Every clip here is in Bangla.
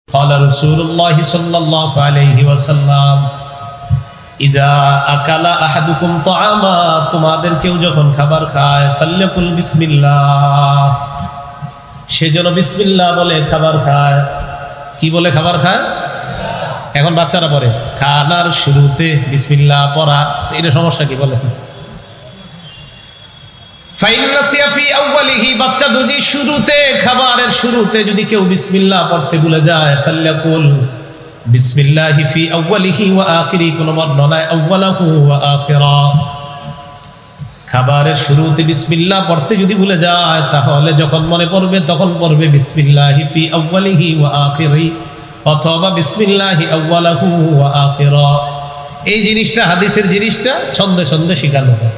قال رسول الله صلى الله عليه وسلم إذا أكل أحدكم طعاما তোমাদের কেউ যখন খাবার খায় ফাল্যাকুল বিসমিল্লাহ সেজন্য বিসমিল্লাহ বলে খাবার খায়। কি বলে খাবার খায়? এখন বাচ্চারা পড়ে খানার শুরুতে বিসমিল্লাহ পড়া, তো এটা সমস্যা কি বলে? বাচ্চা যদি শুরুতে খাবারের শুরুতে যদি কেউ বিসমিল্লাহ পড়তে ভুলে যায় ফাল্যাকুল বিসমিল্লাহি ফি আউয়ালিহি ওয়া আখিরি, কোন বর্ণনায় আউয়ালাহু ওয়া আখিরা। খাবারের শুরুতে বিসমিল্লাহ পড়তে যদি ভুলে যায় তাহলে যখন মনে পড়বে তখন পড়বে বিসমিল্লাহি ফি আউয়ালিহি ওয়া আখিরি অথবা বিসমিল্লাহি আউয়ালাহু ওয়া আখিরা। এই জিনিসটা হাদিসের জিনিসটা ছন্দে ছন্দে শেখানো হয়।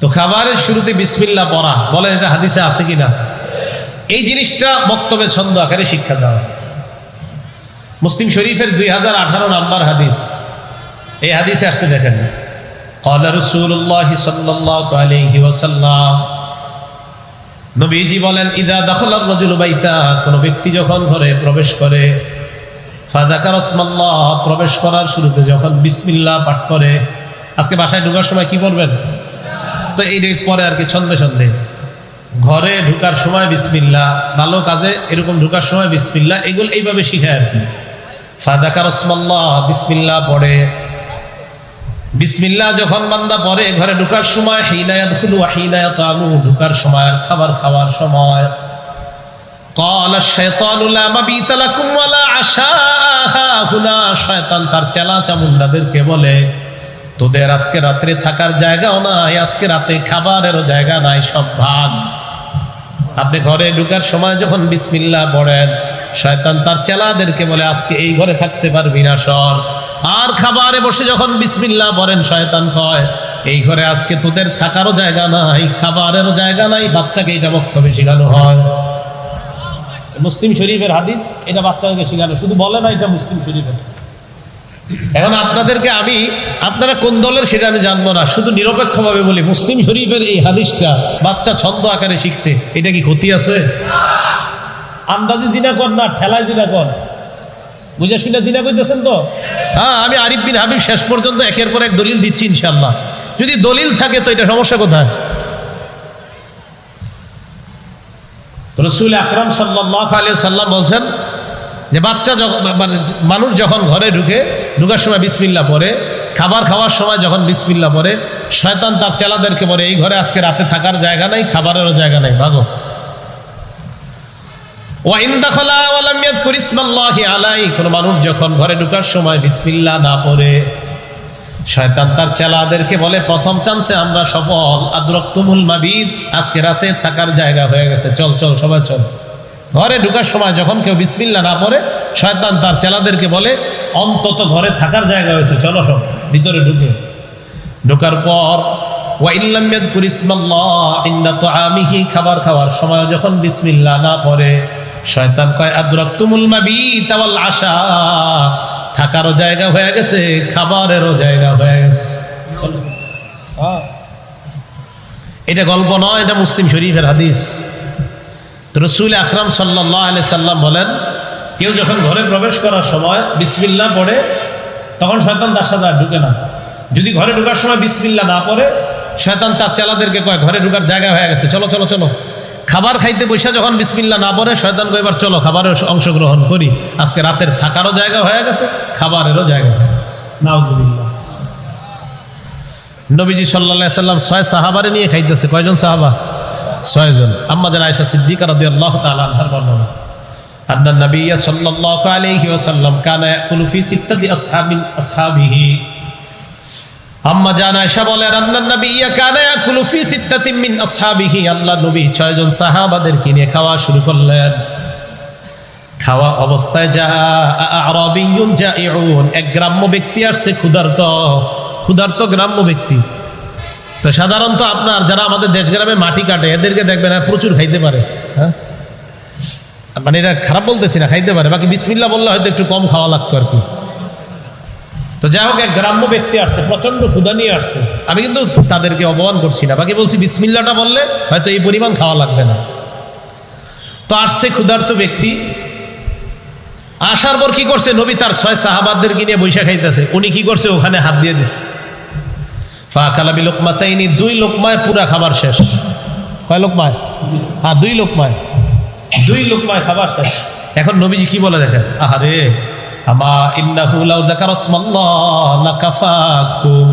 তো খাবারের শুরুতে বিসমিল্লাহ পড়া, বলেন এটা হাদিসে আছে কিনা? এই জিনিসটা বক্তব্যে ছন্দ আকারে শিক্ষা দেওয়া। মুসলিম শরীফের 2018 নাম্বার হাদিস, এই হাদিসে আসছে দেখেন, قال رسول الله صلى الله عليه وسلم, নবীজি বলেন ইদা দাখালা الرجل বাইতা, কোন ব্যক্তি যখন ঘরে প্রবেশ করে, ফাযাকার ইসমাল্লাহ, প্রবেশ করার শুরুতে যখন বিসমিল্লাহ পাঠ করে। আজকে বাসায় ঢোকার সময় কি করবেন? তো এই পরে আর কি ছন্দে ছন্দে ঘরে ঢুকার সময় বিসমিল্লাহ, ভালো কাজে এরকম ঢুকার সময় বিসমিল্লাহ, এগুলো এইভাবে শিখায় আর কি। ফাযাকার ইসমাল্লাহ, বিসমিল্লাহ পড়ে। বিসমিল্লাহ যখন বান্দা পড়ে ঘরে ঢুকার সময়, হিনা ইয়াদখুলু ওয়া হিনা ইয়াতামু, ঢুকার সময় আর খাবার খাওয়ার সময়। ক্বালা শাইতানু লা মাবিতা লাকুম ওয়া লা আশা হুনা, শয়তান তার চেলা চামুন্ডাদেরকে বলে তোদের আজকে রাত্রে থাকার জায়গাও নাই, আজকে রাতে খাবারেরও জায়গা নাই, সব ভাগ। আপনি ঘরে ঢুকার সময় যখন বিসমিল্লাহ পড়েন, শয়তান তার চেলাদেরকে বলে আজকে এই ঘরে থাকতে পারবি না, সর। আর খাবারে বসে যখন বিসমিল্লাহ পড়েন, শয়তান কয় এই ঘরে আজকে তোদের থাকারও জায়গা নাই, খাবারেরও জায়গা নাই। বাচ্চাকে এটা বক্তব্যে শেখানো হয়। মুসলিম শরীফের হাদিস, এটা বাচ্চাকে শেখানো, শুধু বলে না, এটা মুসলিম শরীফের। এখন আপনাদেরকে আমি, আপনারা কোন দলের সেটা আমি জানবো না, শুধু নিরপেক্ষভাবে বলি, মুসলিম শরীফের এই হাদিসটা বাচ্চা ছন্দ আকারে শিখছে, এটা কি ক্ষতি আছে? আন্দাজি জিনা কর না, ঠেলায় জিনা কর, বুঝে শুনে জিনা করতেছেন তো? হ্যাঁ, আমি আরিফ বিন হাবিব শেষ পর্যন্ত একের পর এক দলিল দিচ্ছি ইনশাআল্লাহ। যদি দলিল থাকে তো এটা সমস্যা কোথায়? রাসূল আকরাম সাল্লাল্লাহু আলাইহি ওয়াসাল্লাম বলছেন যে বাচ্চা যখন, মানুষ যখন ঘরে ঢুকার সময় বিসমিল্লাহ পড়ে, খাবার খাওয়ার সময় যখন বিসমিল্লাহ পড়ে, শয়তান তার চেলাদেরকে বলে এই ঘরে আজকে রাতে থাকার জায়গা নাই, খাবারেরও জায়গা নাই, ভাগো। ওয়া ইন দাখালা ওয়া লাম ইয়াযকুর ইসমাল্লাহি আলাইহি, কোন মানুষ যখন ঘরে ঢুকার সময় বিসমিল্লাহ না পড়ে, শয়তান তার চেলাদেরকে বলে প্রথম চান্সে আমরা সফল, আদরাকতুমুল মাবিদ, আজকে রাতে থাকার জায়গা হয়ে গেছে, চল চল সবাই চল। ঘরে ঢুকার সময় যখন কেউ বিসমিল্লাহ না পড়ে, শয়তান তার চেলাদেরকে বলে অন্তত ঘরে থাকার জায়গা হয়েছে, চলো সব ভিতরে ঢুকে। ঢোকার পর ওয়া ইল্লাম ইয়াযকুর ইসমাল্লাহ ইনদা তুআমিহি, খাবার খাওয়ার সময় যখন বিসমিল্লাহ না পড়ে, শয়তান কয় আদরাকতুমুল মাবিত ওয়াল আশা, থাকারও জায়গা হয়ে গেছে, খাবারেরও জায়গা হয়ে গেছে। এটা গল্প নয়, এটা মুসলিম শরীফের হাদিস। রাসূল আকরাম সাল্লাল্লাহু আলাইহি সাল্লাম বলেন কেউ যখন ঘরে প্রবেশ করার সময় বিসমিল্লাহ পড়ে, তখন শয়তান তার সাথে আর ঢুকে না। যদি ঘরে ঢোকার সময় বিসমিল্লাহ না পড়ে, শয়তান তার চেলাদেরকে কয় ঘরে ঢোকার জায়গা হয়ে গেছে, চলো চলো চলো। খাবার খাইতে বসে যখন বিসমিল্লাহ না পড়ে, শয়তান কয় এবার চলো খাবারের অংশগ্রহণ করি, আজকে রাতের থাকারও জায়গা হয়ে গেছে, খাবারেরও জায়গা হয়ে গেছে। নাউজুবিল্লাহ। নবীজি সাল্লাল্লাহু আলাইহি সাল্লাম 6 সাহাবারে নিয়ে খাইতেছে। কয়জন সাহাবা? 6 জন। আম্মা জান আয়েশা সিদ্দিকা রাদিয়াল্লাহু তাআলা আনহার বর্ণনা, আন্না নবী সাল্লাল্লাহু আলাইহি ওয়াসাল্লাম কানা ইয়াকুলু ফি সিত্তাতি আসহাবিহি। আম্মা জান আয়েশা বলেন আন্না নবী কানা ইয়াকুলু ফি সিত্তাতিন মিন আসহাবিহি, আল্লাহ নবী 6 জন সাহাবাদেরকে নিয়ে খাওয়া শুরু করলেন। খাওয়া অবস্থায় যা আরাবিয়ুন জাইউন, এক গ্রাম্য ব্যক্তি আসছে, ক্ষুধার্ত গ্রাম্য ব্যক্তি। তো সাধারণত আপনার যারা আমাদের দেশ গ্রামে মাটি কাটে, এদেরকে দেখবেন প্রচুর খাইতে পারে, হ্যাঁ, মানে এটা খারাপ বলতেছি না, খাইতে পারে, বাকি বিসমিল্লাহ বললে হয়তো একটু কম খাওয়া লাগতো আর কি। তো যাই হোক, এক গ্রাম্য ব্যক্তি আসছে, প্রচন্ড ক্ষুধা নিয়ে আসছে। আমি কিন্তু তাদেরকে অপমান করছি না, বাকি বলছি বিসমিল্লাহটা বললে হয়তো এই পরিমাণ খাওয়া লাগবে না। তো আসছে ক্ষুধার্ত ব্যক্তি, আসার পর কি করছে, নবী তার 6 সাহাবাদেরকে নিয়ে বৈশা খাইতেছে, উনি কি করছে, ওখানে হাত দিয়ে দিচ্ছে। ফাকালা বিলুকমাতাইনি, 2 লোকমায় পুরা খাবার শেষ। কয় লোকমায়? হ্যাঁ, 2 লোকমায়, 2 লোকমায় খাবার শেষ। এখন নবীজি কি বলে দেখেন, আহারে আমা ইন্নাহু লাউ যাকারা ইসমাল্লাহ লাকাফাকুম,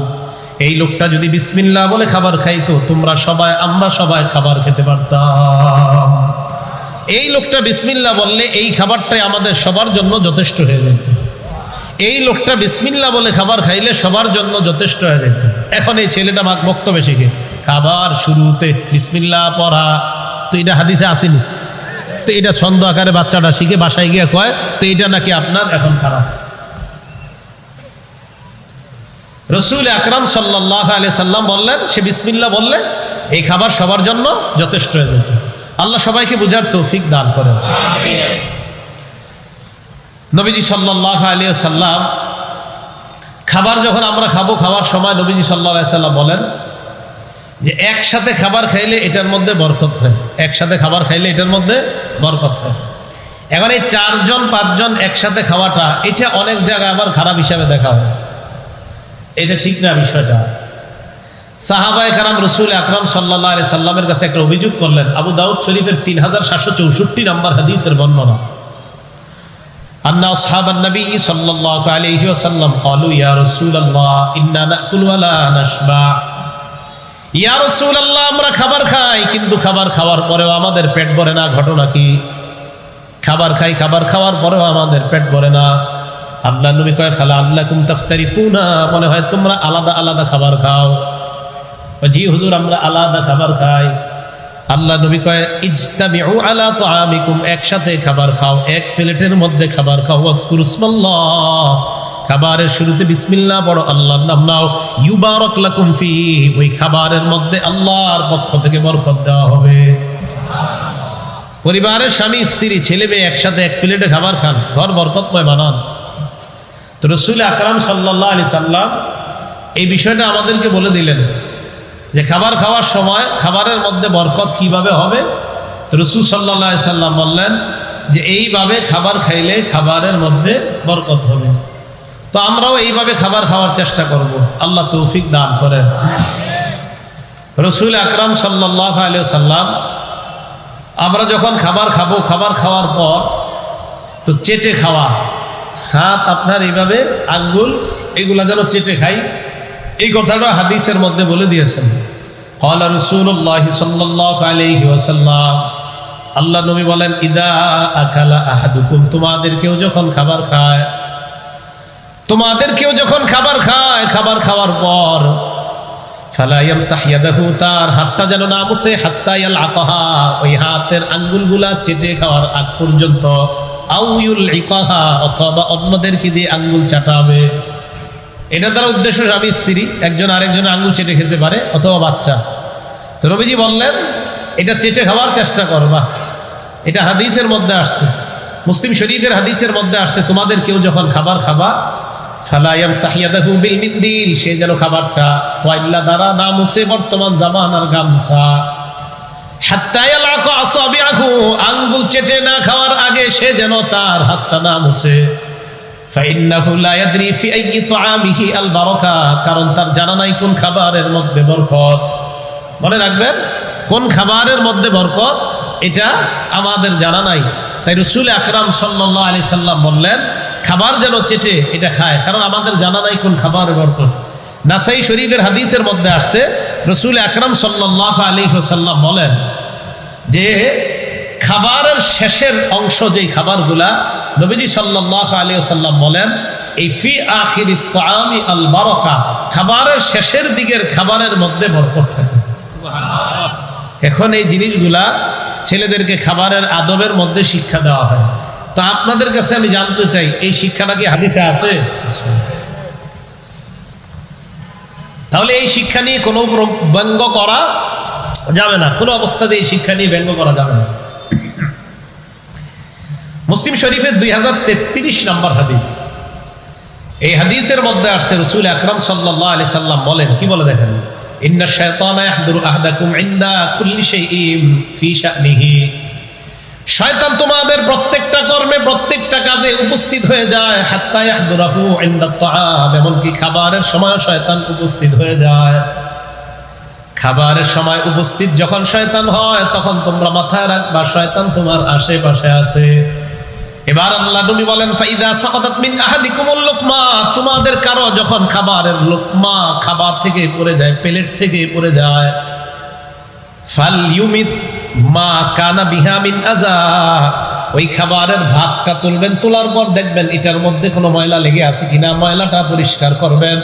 এই লোকটা যদি বিসমিল্লাহ বলে খাবার খাইতো, তোমরা সবাই, আমরা সবাই খাবার খেতে পারতাম। এই লোকটা বিসমিল্লাহ বললে এই খাবারটাই আমাদের সবার জন্য যথেষ্ট হয়ে যেত। এই লোকটা বিসমিল্লাহ বলে খাবার খাইলে সবার জন্য যথেষ্ট হয়ে যেত। এখন এই ছেলেটা বক্তব্য শিখে খাবার শুরুতে বিসমিল্লাহ পড়া, তো এটা হাদিসে আসেনি, তো এটা ছন্দ আকারে বাচ্চাটা শিখে বাসায় গিয়ে কয়, তো এটা নাকি আপনার এখন খারাপ। রাসূল আকরাম সাল্লাল্লাহু আলাইহি সাল্লাম বললেন, সে বিসমিল্লাহ বললে এই খাবার সবার জন্য যথেষ্ট হয়ে যেত। আল্লাহ সবাইকে বুঝার তৌফিক দান করেন। নবীজি সাল্লাল্লাহু আলাইহি সাল্লাম খাবার যখন আমরা খাবো, খাওয়ার সময় নবীজি সাল্লাল্লাহু আলাইহি সাল্লাম বলেন যে একসাথে খাবার খাইলে এটার মধ্যে বরকত হয়, একসাথে খাবার খাইলে এটার মধ্যে বরকত হয়। এখন এই 4 জন 5 জন একসাথে খাওয়াটা, এটা অনেক জায়গায় আবার খারাপ হিসাবে দেখা হয়, এটা ঠিক না বিষয়টা। সাহাবায়ে কেরাম রাসূল আকরাম সাল্লাল্লাহু আলাইহি সাল্লামের কাছে একটা অভিযোগ করলেন। আবু দাউদ শরীফের 3764 নম্বর হাদিসের বর্ণনা, আন্না আসহাবান নবী সাল্লাল্লাহু আলাইহি ওয়াসাল্লাম ক্বালু ইয়া রাসূলুল্লাহ ইন্না নাকুলু ওয়া লা নাশবা, ইয়া রাসূলুল্লাহ আমরা খাবার খাই কিন্তু খাবার খাওয়ার পরেও আমাদের পেট ভরে না, ঘটনা কি? খাবার খাই, খাবার খাওয়ার পরেও আমাদের পেট ভরে না। আল্লাহ নবী কয় ফালা আল্লাকুম তাফতারিকুনা, মনে হয় তোমরা আলাদা আলাদা খাবার খাও। জি হুজুর, আমরা আলাদা খাবার খাই। আল্লাহ নবী কয় ইজতামিউ আলা তুআমিকুম, একসাথে খাবার খাও, এক প্লেটের মধ্যে খাবার খাও। ওয়াজকুরুসমাল্লাহ, খাবারের শুরুতে বিসমিল্লাহ পড়ো, আল্লাহর নাম নাও। ইউবারাক লাকুম ফি, ওই খাবারের মধ্যে আল্লাহর পক্ষ থেকে বরকত দেওয়া হবে। পরিবারের স্বামী স্ত্রী ছেলে মেয়ে একসাথে এক প্লেটে খাবার খান, ঘর বরকতময় বানান। তো রাসূল আকরাম সাল্লাল্লাহু আলাইহি সাল্লাম এই বিষয়টা আমাদেরকে বলে দিলেন যে খাবার খাওয়ার সময় খাবারের মধ্যে বরকত কিভাবে হবে। তো রাসূল সাল্লাল্লাহু আলাইহি সাল্লাম বললেন যে এইভাবে খাবার খাইলে খাবারের মধ্যে বরকত হবে। তো আমরাও এইভাবে খাবার খাওয়ার চেষ্টা করব, আল্লাহ তৌফিক দান করেন। রাসূল আকরাম সাল্লাল্লাহু আলাইহি সাল্লাম, আমরা যখন খাবার খাবো, খাবার খাওয়ার পর তো চেটে খাওয়া, হাত আপনার এইভাবে আঙ্গুল এগুলা যেন চেটে খাই, এই কথাটা হাদিসের মধ্যে বলে দিয়েছেন। ক্বালা রাসূলুল্লাহ সাল্লাল্লাহু আলাইহি ওয়াসাল্লাম, আল্লাহ নবী বলেন ইদা আকালা আহাদুকুম, তোমাদের কেউ যখন খাবার খায়, তোমাদের কেউ যখন খাবার খায়, খাবার খাওয়ার পর ফালা ইয়ামসাহ ইয়াদাহু, তার হাতটা যেন না মুছে, হাত্তা ইয়ালআকাহা, ওই হাতের আঙ্গুলগুলা চেটে খাওয়ার আগ পর্যন্ত, আও ইউলইকাহা, অথবা অন্যদেরকে দিয়ে আঙ্গুল চাটাবে। এটা দ্বারা উদ্দেশ্য স্বামী স্ত্রী একজন আরেকজন আঙ্গুল চেটে খেতে পারে, অথবা বাচ্চা। তো নবীজি বললেন এটা চেটে খাওয়ার চেষ্টা করবা। এটা হাদিসের মধ্যে আসছে, মুসলিম শরীফের হাদিসের মধ্যে আসছে, তোমাদের কেউ যখন খাবার খাবা ফালা ইয়ামসাহ ইয়াদাহু বিল মিন্দিল, সে যেন খাবারটা তয়লা দ্বারা না মুছে, বর্তমান জামানার গামছা। হাত্তা ইয়ালাকা আসাবিআহু, আঙ্গুল চেটে না খাওয়ার আগে সে যেন তার হাতটা না মুছে। ফাইন্নাহু লা ইয়াদরি ফি আইয়ি তুআমিহি আল বারাকা, কারণ তার জানা নাই কোন খাবারের মধ্যে বরকত। মনে রাখবেন, কোন খাবারের মধ্যে বরকত এটা আমাদের জানা নাই। তাই রাসূল আকরাম সাল্লাল্লাহু আলাইহি সাল্লাম বললেন খাবার যেন চেটে এটা খায়, কারণ আমাদের জানা নাই কোন খাবারের বরকত। নাসাই শরীফের হাদিসের মধ্যে আসছে, রাসূল আকরাম সাল্লাল্লাহু আলাইহি ওয়াসাল্লাম বলেন যে খাবারের শেষের অংশ যেই খাবারগুলা, নবীজি সাল্লাল্লাহু আলাইহি ওয়াসাল্লাম বলেন এই ফি আখিরিত তুআমি আল বারাকা, খাবারের শেষের দিকের খাবারের মধ্যে বরকত থাকে। সুবহানাল্লাহ। এখন এই জিনিসগুলা ছেলেদেরকে খাবারের আদবের মধ্যে শিক্ষা দেওয়া হয়। তো আপনাদের কাছে আমি জানতে চাই, এই শিক্ষাটা কি হাদিসে আছে? তাহলে এই শিক্ষা নিয়ে কোনো ব্যঙ্গ করা যাবে না, কোনো অবস্থাতে এই শিক্ষা নিয়ে ব্যঙ্গ করা যাবে না। মুসলিম শরীফের 2033 নম্বর হাদিস, এই হাদিসের মধ্যে আসছে রাসূল আকরাম সাল্লাল্লাহু আলাইহি সাল্লাম বলেন, কি বলে দেখেন, ইন্নাশ শায়তানা ইয়াহদুরু আহাদাকুম ইনদা কুল্লি শাইইন ফি শা'নিহি শয়তান তোমাদের প্রত্যেকটা কর্মে প্রত্যেকটা কাজে উপস্থিত হয়ে যায়, হাত্তা ইয়াহদুরাহু ইনদাত তাআম, এমনকি খাবারের সময় শয়তান উপস্থিত হয়ে যায়। খাবারের সময় উপস্থিত যখন শয়তান হয় তখন তোমরা মাথায় রাখবা শয়তান তোমার আশেপাশে আছে। এবার আল্লাহ নবী বলেন ফাইদা সাকাতাত মিন আহাদিকুমুল লুকমা, তোমাদের কারো যখন খাবারের লোকমা খাবার থেকে পড়ে যায়, প্লেট থেকে পড়ে যায়, ফালইউমিত মা কানা বিহা মিন আযা, ওই খাবারের ভাগটা তুলবেন, তোলার পর দেখবেন এটার মধ্যে কোনো ময়লা লেগে আছে কিনা, ময়লাটা পরিষ্কার করবেন।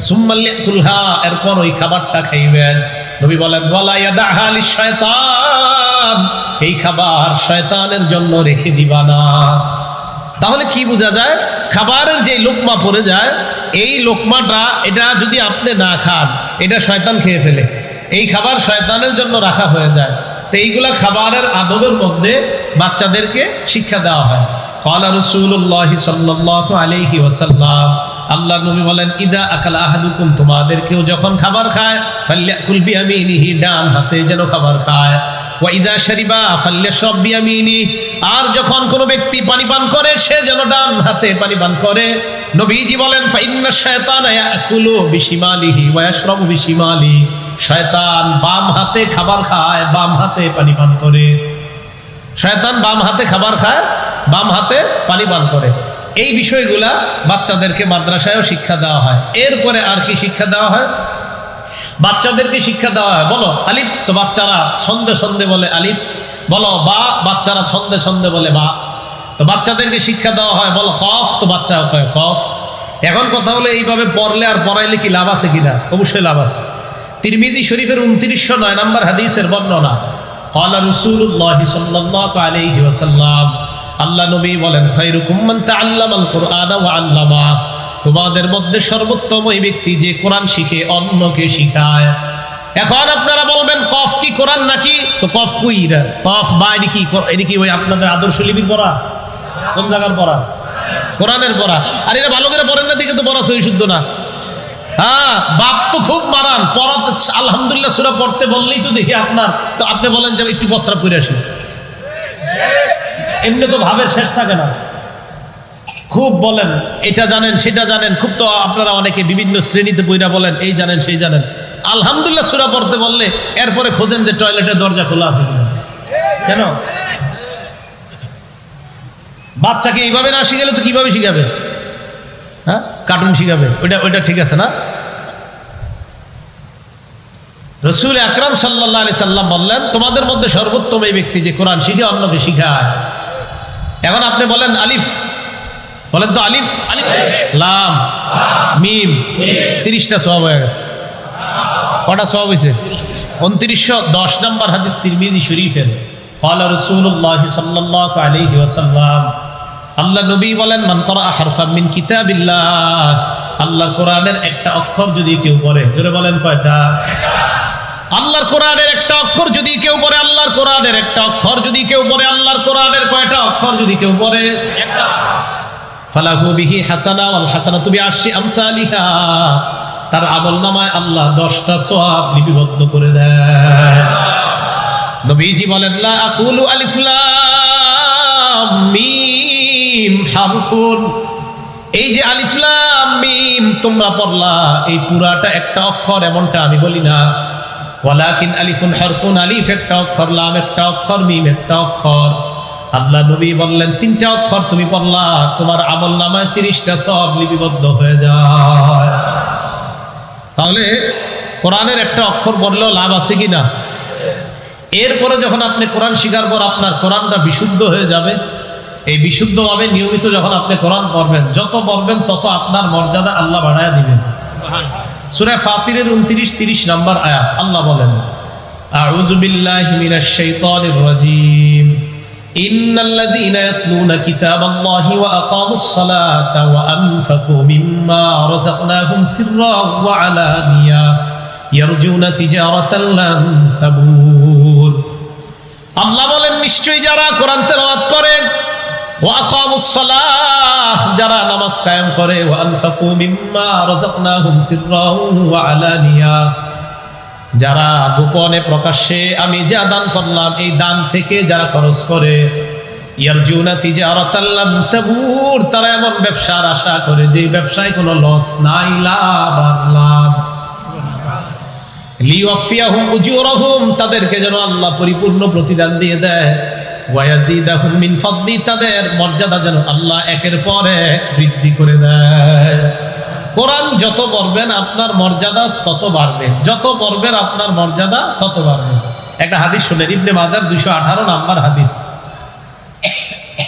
সুম্মা লিয়াকুলহা, এরপর ওই খাবারটা খাইবেন। নবী বলেন ওয়ালা ইয়াদাহা লিশ-শায়তান, এই খাবার শয়তানের জন্য রেখে দিবা না। তাহলে কি বোঝা যায়, খাবারের যে লোকমা পড়ে যায়, এই লোকমাটা এটা যদি আপনি না খান এটা শয়তান খেয়ে ফেলে, এই খাবার শয়তানের জন্য রাখা হয়ে যায়। তো এইগুলা খাবারের আদবের মধ্যে বাচ্চাদেরকে শিক্ষা দেওয়া হয়। ক্বালা রাসূলুল্লাহ সাল্লাল্লাহু আলাইহি ওয়াসাল্লাম, আল্লাহ নবী বলেন ইদা আকালা আহাদুকুম, তোমাদের কেউ যখন খাবার খায় ফালইয়াকুল বিয়ামিনিহি, ডান হাতে যেন খাবার খায়। ওয়া ইদা শারিবা ফালইশরাব বিয়ামিনিহি, আর যখন কোনো ব্যক্তি পানি পান করে সে যেন ডান হাতে পানি পান করে। নবীজি বলেন ফাইন্নাশ শায়তানা ইয়াকুলু বিশিমালিহি ওয়া ইয়াশরাবু বিশিমালিহি, শয়তান বাম হাতে খাবার খায়, বাম হাতে পানি পান করে। শয়তান বাম হাতে খাবার খায়, বাম হাতে পানি পান করে। এই বিষয়গুলা বাচ্চাদেরকে মাদ্রাসায়ও শিক্ষা দেওয়া হয়। এরপরে আর কি শিক্ষা দেওয়া হয়? বাচ্চাদেরকে শিক্ষা দেওয়া হয়, বলো আলিফ, তো বাচ্চারা ছন্দে ছন্দে বলে আলিফ, বলো বা, বাচ্চারা ছন্দে ছন্দে বলে বা। তো বাচ্চাদেরকে শিক্ষা দেওয়া হয়, বলো কফ, তো বাচ্চা কয় কফ। এখন কথা হলো এইভাবে পড়লে আর পড়াইলে কি লাভ আছে কিনা? অবশ্যই লাভ আছে। তিরমিজি শরীফের 2909 নম্বর হাদিসের বর্ণনা, ক্বালা রাসূলুল্লাহ সাল্লাল্লাহু আলাইহি ওয়াসাল্লাম, আল্লাহ নবী বলেন খায়রুকুম মান তাআল্লামাল কুরআনা ওয়া আল্লামা, তোমাদের মধ্যে সর্বোত্তম ওই ব্যক্তি যে কোরআন শিখে অন্যকে শিখায়। এখন আপনারা বলবেন কফ কি কোরআন নাকি? তো কফ কই রে? কফ বা এটা কি ওই আপনাদের আদর্শ লিপির পড়া? কোন জায়গার পড়া? কোরআনের পড়া। আর এটা ভালো করে পড়েন না দিকে তো পড়া সহি শুদ্ধ না। হ্যাঁ, বাপ তো খুব মারান, পড়া আলহামদুলিল্লাহ সূরা পড়তে বললেই তো দেখি আপনার, তো আপনি বলেন যে একটু প্রস্রাব করে আসি, এমনি তো ভাবের শেষ থাকে না। খুব বলেন এটা জানেন সেটা জানেন, খুব তো আপনারা অনেকে বিভিন্ন শ্রেণীতে বইরা বলেন এই জানেন সেই জানেন। আলহামদুলিল্লাহ সূরা পড়তে বললে এরপরে খোঁজেন যে টয়লেটের দরজা খোলা আছে কিনা। কেন? বাচ্চাকে এইভাবে না শিখালে তো কিভাবে শিখাবে? হ্যাঁ, কার্টুন শিখাবে, ওইটা ঠিক আছে না? রাসূল আকরাম সাল্লাল্লাহু আলাইহি সাল্লাম বললেন তোমাদের মধ্যে সর্বোত্তম এই ব্যক্তি যে কোরআন শিখে অন্যকে শিখায়। এখন আপনি বলেন আলিফ, বলেন তো আলিফ, লাম, মিম, 30টা সওয়াব হয়ে গেছে। কটা সওয়াব হয়েছে? 2910 নম্বর হাদিস তিরমিজি শরীফের। ক্বালা রাসূলুল্লাহ সাল্লাল্লাহু আলাইহি ওয়াসাল্লাম, আল্লাহ নবী বলেন মান ক্বারা হারফাম মিন কিতাবিল্লাহ, আল্লাহর কোরআনের একটা অক্ষর যদি কেউ পড়ে, জোরে বলেন কয়টা? আল্লাহর কোরআনের একটা অক্ষর যদি কেউ পড়ে, আল্লাহর কোরআনের একটা অক্ষর যদি কেউ পড়ে, আল্লাহর কোরআনের কয়টা অক্ষর যদি কেউ পড়ে? একটা। ফালাহু বিহি হাসানা ওয়াল হাসানাতু বিআশরি আমসালিহা, তার আমলনামায় আল্লাহ 10টা সওয়াব লিপিবদ্ধ করে দেয়। নবীজি বলেন লা আকুলু আলিফ লাম মিম হারফুন, এই যে আলিফ লাম মিম তোমরা পড়লা এই পুরাটা একটা অক্ষর এমনটা আমি বলি না। ওয়ালাকিন আলিফুন হারফুন, আলিফ একটা অক্ষর, লাম একটা অক্ষর, মিম একটা অক্ষর। আল্লাহ নবী বললেন 3টা অক্ষর তুমি পড়লা তোমার আমলনামায় 30টা সওয়াব লিপিবদ্ধ হয়ে যায়। তাহলে কোরআনের একটা অক্ষর পড়লেও লাভ আছে কিনা? এরপরে যখন আপনি কোরআন শিখার পর আপনার কোরআনটা বিশুদ্ধ হয়ে যাবে, এই বিশুদ্ধভাবে নিয়মিত যখন আপনি কোরআন পড়বেন, যত পড়বেন তত আপনার মর্যাদা আল্লাহ বাড়ায়া দিবেন। সূরা ফাতিরের 29-30 নম্বর আয়াত আল্লাহ বলেন আউযু বিল্লাহি মিনাশ শাইতানির রাজীম ইন্নাল্লাযীনা ইয়াতলুনা কিতাবাল্লাহি ওয়া আকামুস সালাতা ওয়া আনফাকু মিম্মা রাযাকনাহুম সিররান ওয়া আলানিয়া ইয়ারজুনা তিজারাতান লান তাবুর। আল্লাহ বলেন নিশ্চয়ই যারা কোরআন তেলাওয়াত করে, ওয়া আকামুস সালাহ যারা নামাজ কায়েম করে, ওয়া আনফাকু মিম্মা রাযাকনাহুম সিররান ওয়া আলানিয়া যারা গোপনে প্রকাশ্যে আমি যা দান করলাম এই দান থেকে যারা খরচ করে, ইয়ারজুনা তিজারাতাল লান তাবুর, তারা এমন ব্যবসার আশা করে যে ব্যবসায় কোনো লস নাই, লাভ আর লাভ। লিওয়াফিয়াহুম উজুরাহুম, তাদেরকে যেন আল্লাহ পরিপূর্ণ প্রতিদান দিয়ে দেয়। ওয়া ইয়াজিদাহুম মিন ফাদলি, তাদের মর্যাদা যেন আল্লাহ একের পর এক বৃদ্ধি করে দেয়। কোরআন যত পড়বেন আপনার মর্যাদা তত বাড়বে, যত পড়বেন আপনার মর্যাদা তত বাড়বে। একটা হাদিস শুনেন, ইবনে মাজাহ 218 নাম্বার হাদিস।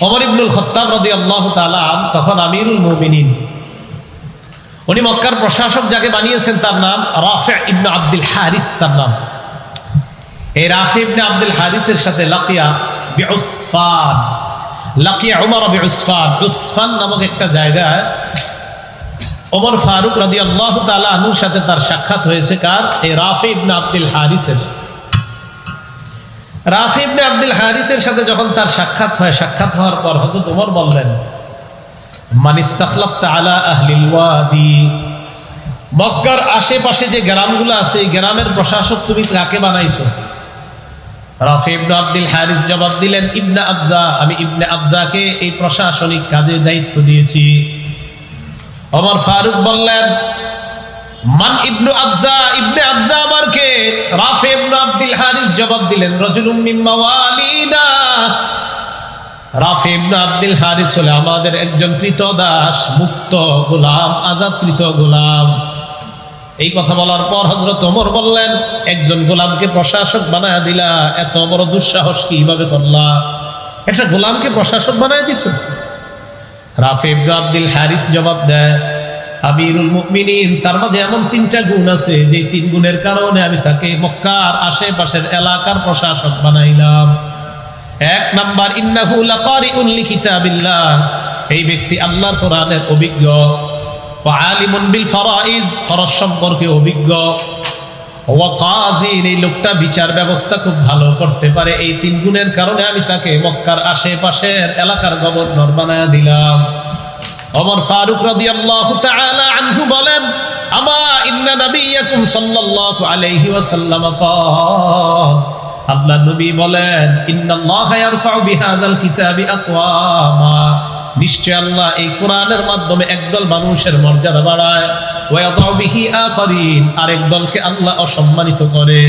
ওমর ইবনুল খাত্তাব রাদিয়াল্লাহু তাআলা তখন আমিরুল মুমিনিন, উনি মক্কার প্রশাসক যাকে বানিয়েছেন তার নাম রাফি ইবনে আব্দুল হারিস, তার নাম। এই রাফি ইবনে আব্দুল হারিসের সাথে লাকিয়া বিউসফান, লাকিয়া উমর বিউসফান, উসফান নামক একটা জায়গায় ওমর ফারুক রাদিয়াল্লাহু তাআলা আনহুর সাথে তার সাক্ষাৎ হয়েছে। কার? এই রাফি ইবনে আব্দুল হারিসের। রাফি ইবনে আব্দুল হারিসের সাথে যখন তার সাক্ষাৎ হয়, সাক্ষাৎ হওয়ার পর হযরত ওমর বললেন, মান ইস্তাখলাফতা আলা আহলিল ওয়াদি, মক্কার আশেপাশে যে গ্রামগুলো আছে এই গ্রামের প্রশাসক তুমি কাকে বানাইছো? রাফি ইবনে আব্দুল হারিস জবাব দিলেন, ইবনে আবজা, আমি ইবনে আবজাকে এই প্রশাসনিক কাজে দায়িত্ব দিয়েছি। ওমর ফারুক বললেন, মান ইবনু আবজা, ইবনে আবজা আমার কে? রাফি ইবনে আব্দুল হারিস জবাব দিলেন, রাজুলুম মিন মাওয়ালিনা, রাফি ইবনে আব্দুল হারিস হলো আমাদের একজন কৃতদাস, মুক্ত গোলাম, আজাদকৃত গোলাম। এই কথা বলার পর হযরত ওমর বললেন, একজন গোলামকে প্রশাসক বানায় দিলা, এত বড় দুঃসাহস কিভাবে করলা? একটা গোলামকে প্রশাসক বানায় দিছো? রাফি ইবনে আব্দুল হারিস জবাব দেয়, আমিরুল মুমিনিন, তার মাঝে এমন 3টা গুণ আছে যে 3 গুণের কারণে আমি তাকে মক্কার আশেপাশের এলাকার প্রশাসক বানাইলাম। 1 নাম্বার, ইন্নাহু লাকারিউন লিকিতাবিল্লাহ, এই ব্যক্তি আল্লাহর কোরআনের অভিজ্ঞ। ওয়া আলিমুন বিল ফারাইজ, ফরজ সম্পর্কে অভিজ্ঞ। ওয়া কাযিন, এই লোকটা বিচার ব্যবস্থা খুব ভালো করতে পারে। এই 3 গুণের কারণে আমি তাকে মক্কার আশেপাশের এলাকার গভর্নর বানায়া দিলাম। ওমর ফারুক রাদিয়াল্লাহু তাআলা আনহু বলেন, আমা ইন্না নাবিয়াকুম সাল্লাল্লাহু আলাইহি ওয়াসাল্লাম ক্বাল, আল্লাহর নবী বলেন, ইন্নাল্লাহা ইয়ারফাউ বিহাযাল কিতাবি আকওয়ামা, নিশ্চয় আল্লাহ এই কোরআনের মাধ্যমে একদল মানুষের মর্যাদা বাড়ায়, ওয়া ইয়াদাউ বিহি আখারিন, আরেক দলকে আল্লাহ অসম্মানিত করে।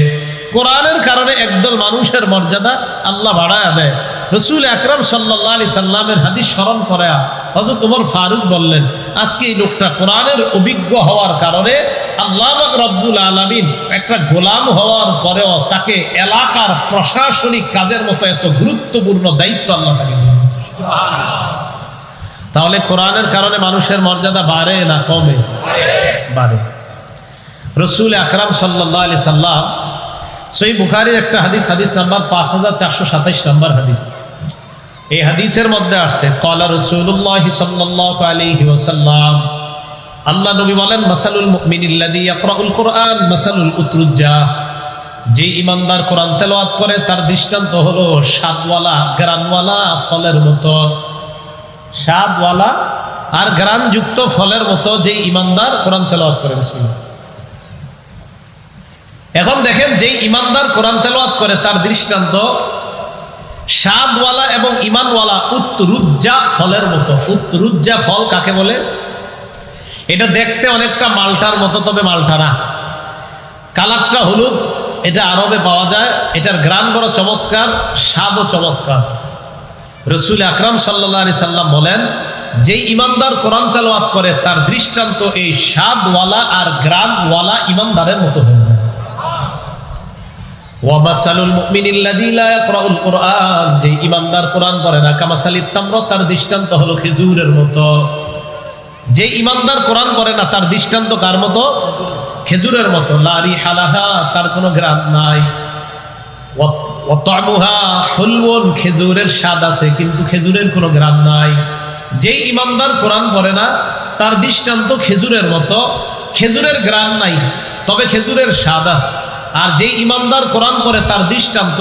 কোরআনের কারণে একদল মানুষের মর্যাদা আল্লাহ বাড়ায় দেয়। রাসূল আকরাম সাল্লাল্লাহু আলাইহি সাল্লামের হাদিস স্মরণ করা হযরত ওমর ফারুক বললেন, আজকে এই লোকটা কোরআনের অভিজ্ঞ হওয়ার কারণে আল্লাহ পাক রব্বুল আলামিন একটা গোলাম হওয়ার পরেও তাকে এলাকার প্রশাসনিক কাজের মতো এত গুরুত্বপূর্ণ দায়িত্ব আল্লাহ তাকে দিয়েছেন। সুবহানাল্লাহ। তাহলে কোরআনের কারণে মানুষের মর্যাদা বাড়ে না কমে? বাড়ে। রাসূল আকরাম সাল্লাল্লাহু আলাইহি সাল্লাম, সহিহ বুখারীর একটা হাদিস, হাদিস নাম্বার 5427 নম্বর হাদিস। এই হাদিসের মধ্যে আসছে, ক্বালা রাসূলুল্লাহ সাল্লাল্লাহু আলাইহি ওয়াসাল্লাম, আল্লাহ নবী বলেন, মাসালুল মুমিনিল্লাযী ইয়াকরাউল কুরআন মাসালুল উতরুজ্জাহ, যে ইমানদার কোরআন তেলাওয়াত করে তার দৃষ্টান্ত হলো স্বাদওয়ালা গ্রানওয়ালা ফলের মতো। স্বাদওয়ালা আর গ্রানযুক্ত ফলের মতো যে ইমানদার কোরআন তেলাওয়াত করে। বিসমিল্লাহ। এখন দেখেন, যে ইমানদার কোরআন তেলাওয়াত করে তার দৃষ্টান্ত স্বাদওয়ালা এবং ঈমানওয়ালা উতরুজ্জা ফলের মতো। উতরুজ্জা ফল কাকে বলে? এটা দেখতে অনেকটা মালটার মতো, তবে মালটা না, কালারটা হলুদ। এটা আরবে পাওয়া যায়। এটার গ্রান বড় চমৎকার, স্বাদও চমৎকার। রাসূল আকরাম সাল্লাল্লাহু আলাইহি সাল্লাম বলেন, যে ইমানদার কোরআন তেলাওয়াত করে তার দৃষ্টান্ত এই স্বাদওয়ালা আর গ্রানওয়ালা ইমানদারের মতো হয়ে যায়। ওয়া মাসালুল মুমিনিল্লাযী লা ইয়াকরাউল কুরআন, যে ইমানদার কোরআন পড়ে না, কামাসালিত তামর, তার দৃষ্টান্ত হলো খেজুরের মতো। যে ইমানদার কোরআন পড়ে না তার দৃষ্টান্ত কার মতো? খেজুরের মতো। লা রিহা লাহা, তার কোনো গ্রান নাই। ওয়া তা'মুহা হুলওয়ান, খেজুরের স্বাদ আছে কিন্তু খেজুরের কোনো গ্রান নাই। যে ইমানদার কোরআন পড়ে না তার দৃষ্টান্ত খেজুরের মতো, খেজুরের গ্রান নাই তবে খেজুরের স্বাদ আছে। আর যেই ইমানদার কোরআন পড়ে তার দৃষ্টান্ত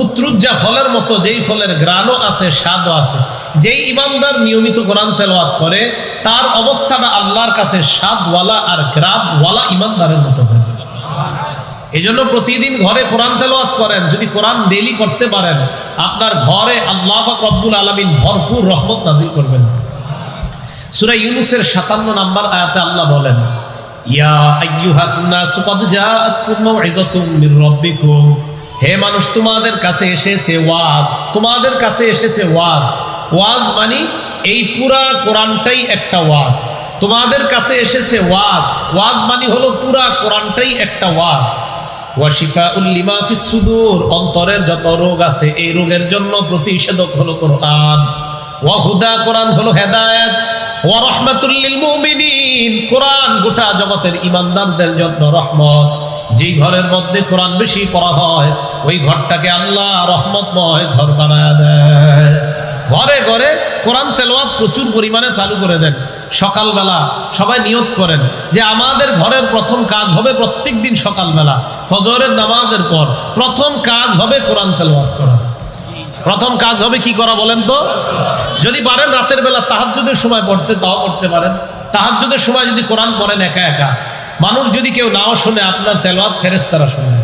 উতরুজ্জা ফলের মতো, যেই ফলের গ্রানও আছে স্বাদও আছে। যেই ইমানদার নিয়মিত কোরআন তেলাওয়াত করে তার অবস্থাটা আল্লাহর কাছে স্বাদওয়ালা আর গ্রানওয়ালা ইমানদারের মতো হয়ে যায়। এজন্য প্রতিদিন ঘরে কোরআন তেলাওয়াত করেন। যদি কোরআন ডেইলি করতে পারেন, আপনার ঘরে আল্লাহ পাক রব্বুল আলামিন ভরপুর রহমত নাযিল করবেন। সূরা ইউনূসের 57 নম্বর আয়াতে আল্লাহ বলেন, ইয়া আইয়ুহান নাস ক্বাদ জাআতকুম মাউইযাতুম মির রাব্বিকুম, হে মানুষ তোমাদের কাছে এসেছে ওয়াজ, তোমাদের কাছে এসেছে ওয়াজ। ওয়াজ মানে এই পুরা কোরআনটাই একটা ওয়াজ। তোমাদের কাছে এসেছে ওয়াজ, ওয়াজ মানে হলো পুরা কোরআনটাই একটা ওয়াজ। ওয়া শিফাউল লিমা ফিস সুদূর, অন্তরের যত রোগ আছে এই রোগের জন্য প্রতিষেধক হলো কোরআন। ওয়া হুদা, কোরআন হলো হেদায়েত। ওয়া রাহমাতুল লিল মুমিনিন, কোরআন গোটা জগতের ঈমানদারদের জন্য রহমত। যেই ঘরের মধ্যে কোরআন বেশি পড়া হয় ওই ঘরটাকে আল্লাহ রহমতময় ঘর বানায় দেয়। ঘরে ঘরে কোরআন তেলাওয়াত প্রচুর পরিমাণে চালু করে দেন। সকালবেলা সবাই নিয়ত করেন যে আমাদের ঘরের প্রথম কাজ হবে প্রত্যেকদিন সকালবেলা ফজরের নামাজের পর প্রথম কাজ হবে কোরআন তেলাওয়াত করা। প্রথম কাজ হবে কি করা বলেন তো? যদি পারেন রাতের বেলা তাহাজ্জুদের সময় পড়তে, তাও পড়তে পারেন। তাহাজ্জুদের সময় যদি কোরআন পড়েন একা একা, মানুষ যদি কেউ নাও শুনে, আপনার তেলাওয়াত ফেরেশতারা শুনে।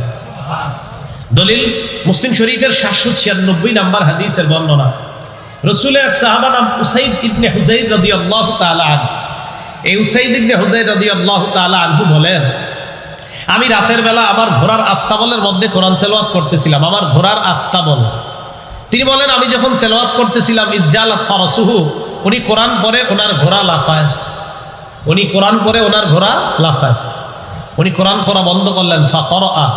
দলিল মুসলিম শরীফের 796 নম্বর হাদিসের বর্ণনা। রাসূলের এক সাহাবা নাম উসাইদ ইবনে হুযাইর রাদিয়াল্লাহু তাআলা আনহু। এই উসাইদ ইবনে হুযাইর রাদিয়াল্লাহু তাআলা আনহু বলেন, আমি রাতের বেলা আমার ঘোড়ার আস্তাবলের মধ্যে কোরআন তেলাওয়াত করতেছিলাম। আমার ঘোড়ার আস্তাবল, তিনি বলেন আমি যখন তেলাওয়াত করতেছিলাম, ইসজালাত ফারাসুহু, উনি কোরআন পড়ে ওনার ঘোড়া লাফায়। উনি কোরআন পড়ে ওনার ঘোড়া লাফায়। উনি কোরআন পড়া বন্ধ করলেন, ফাকরা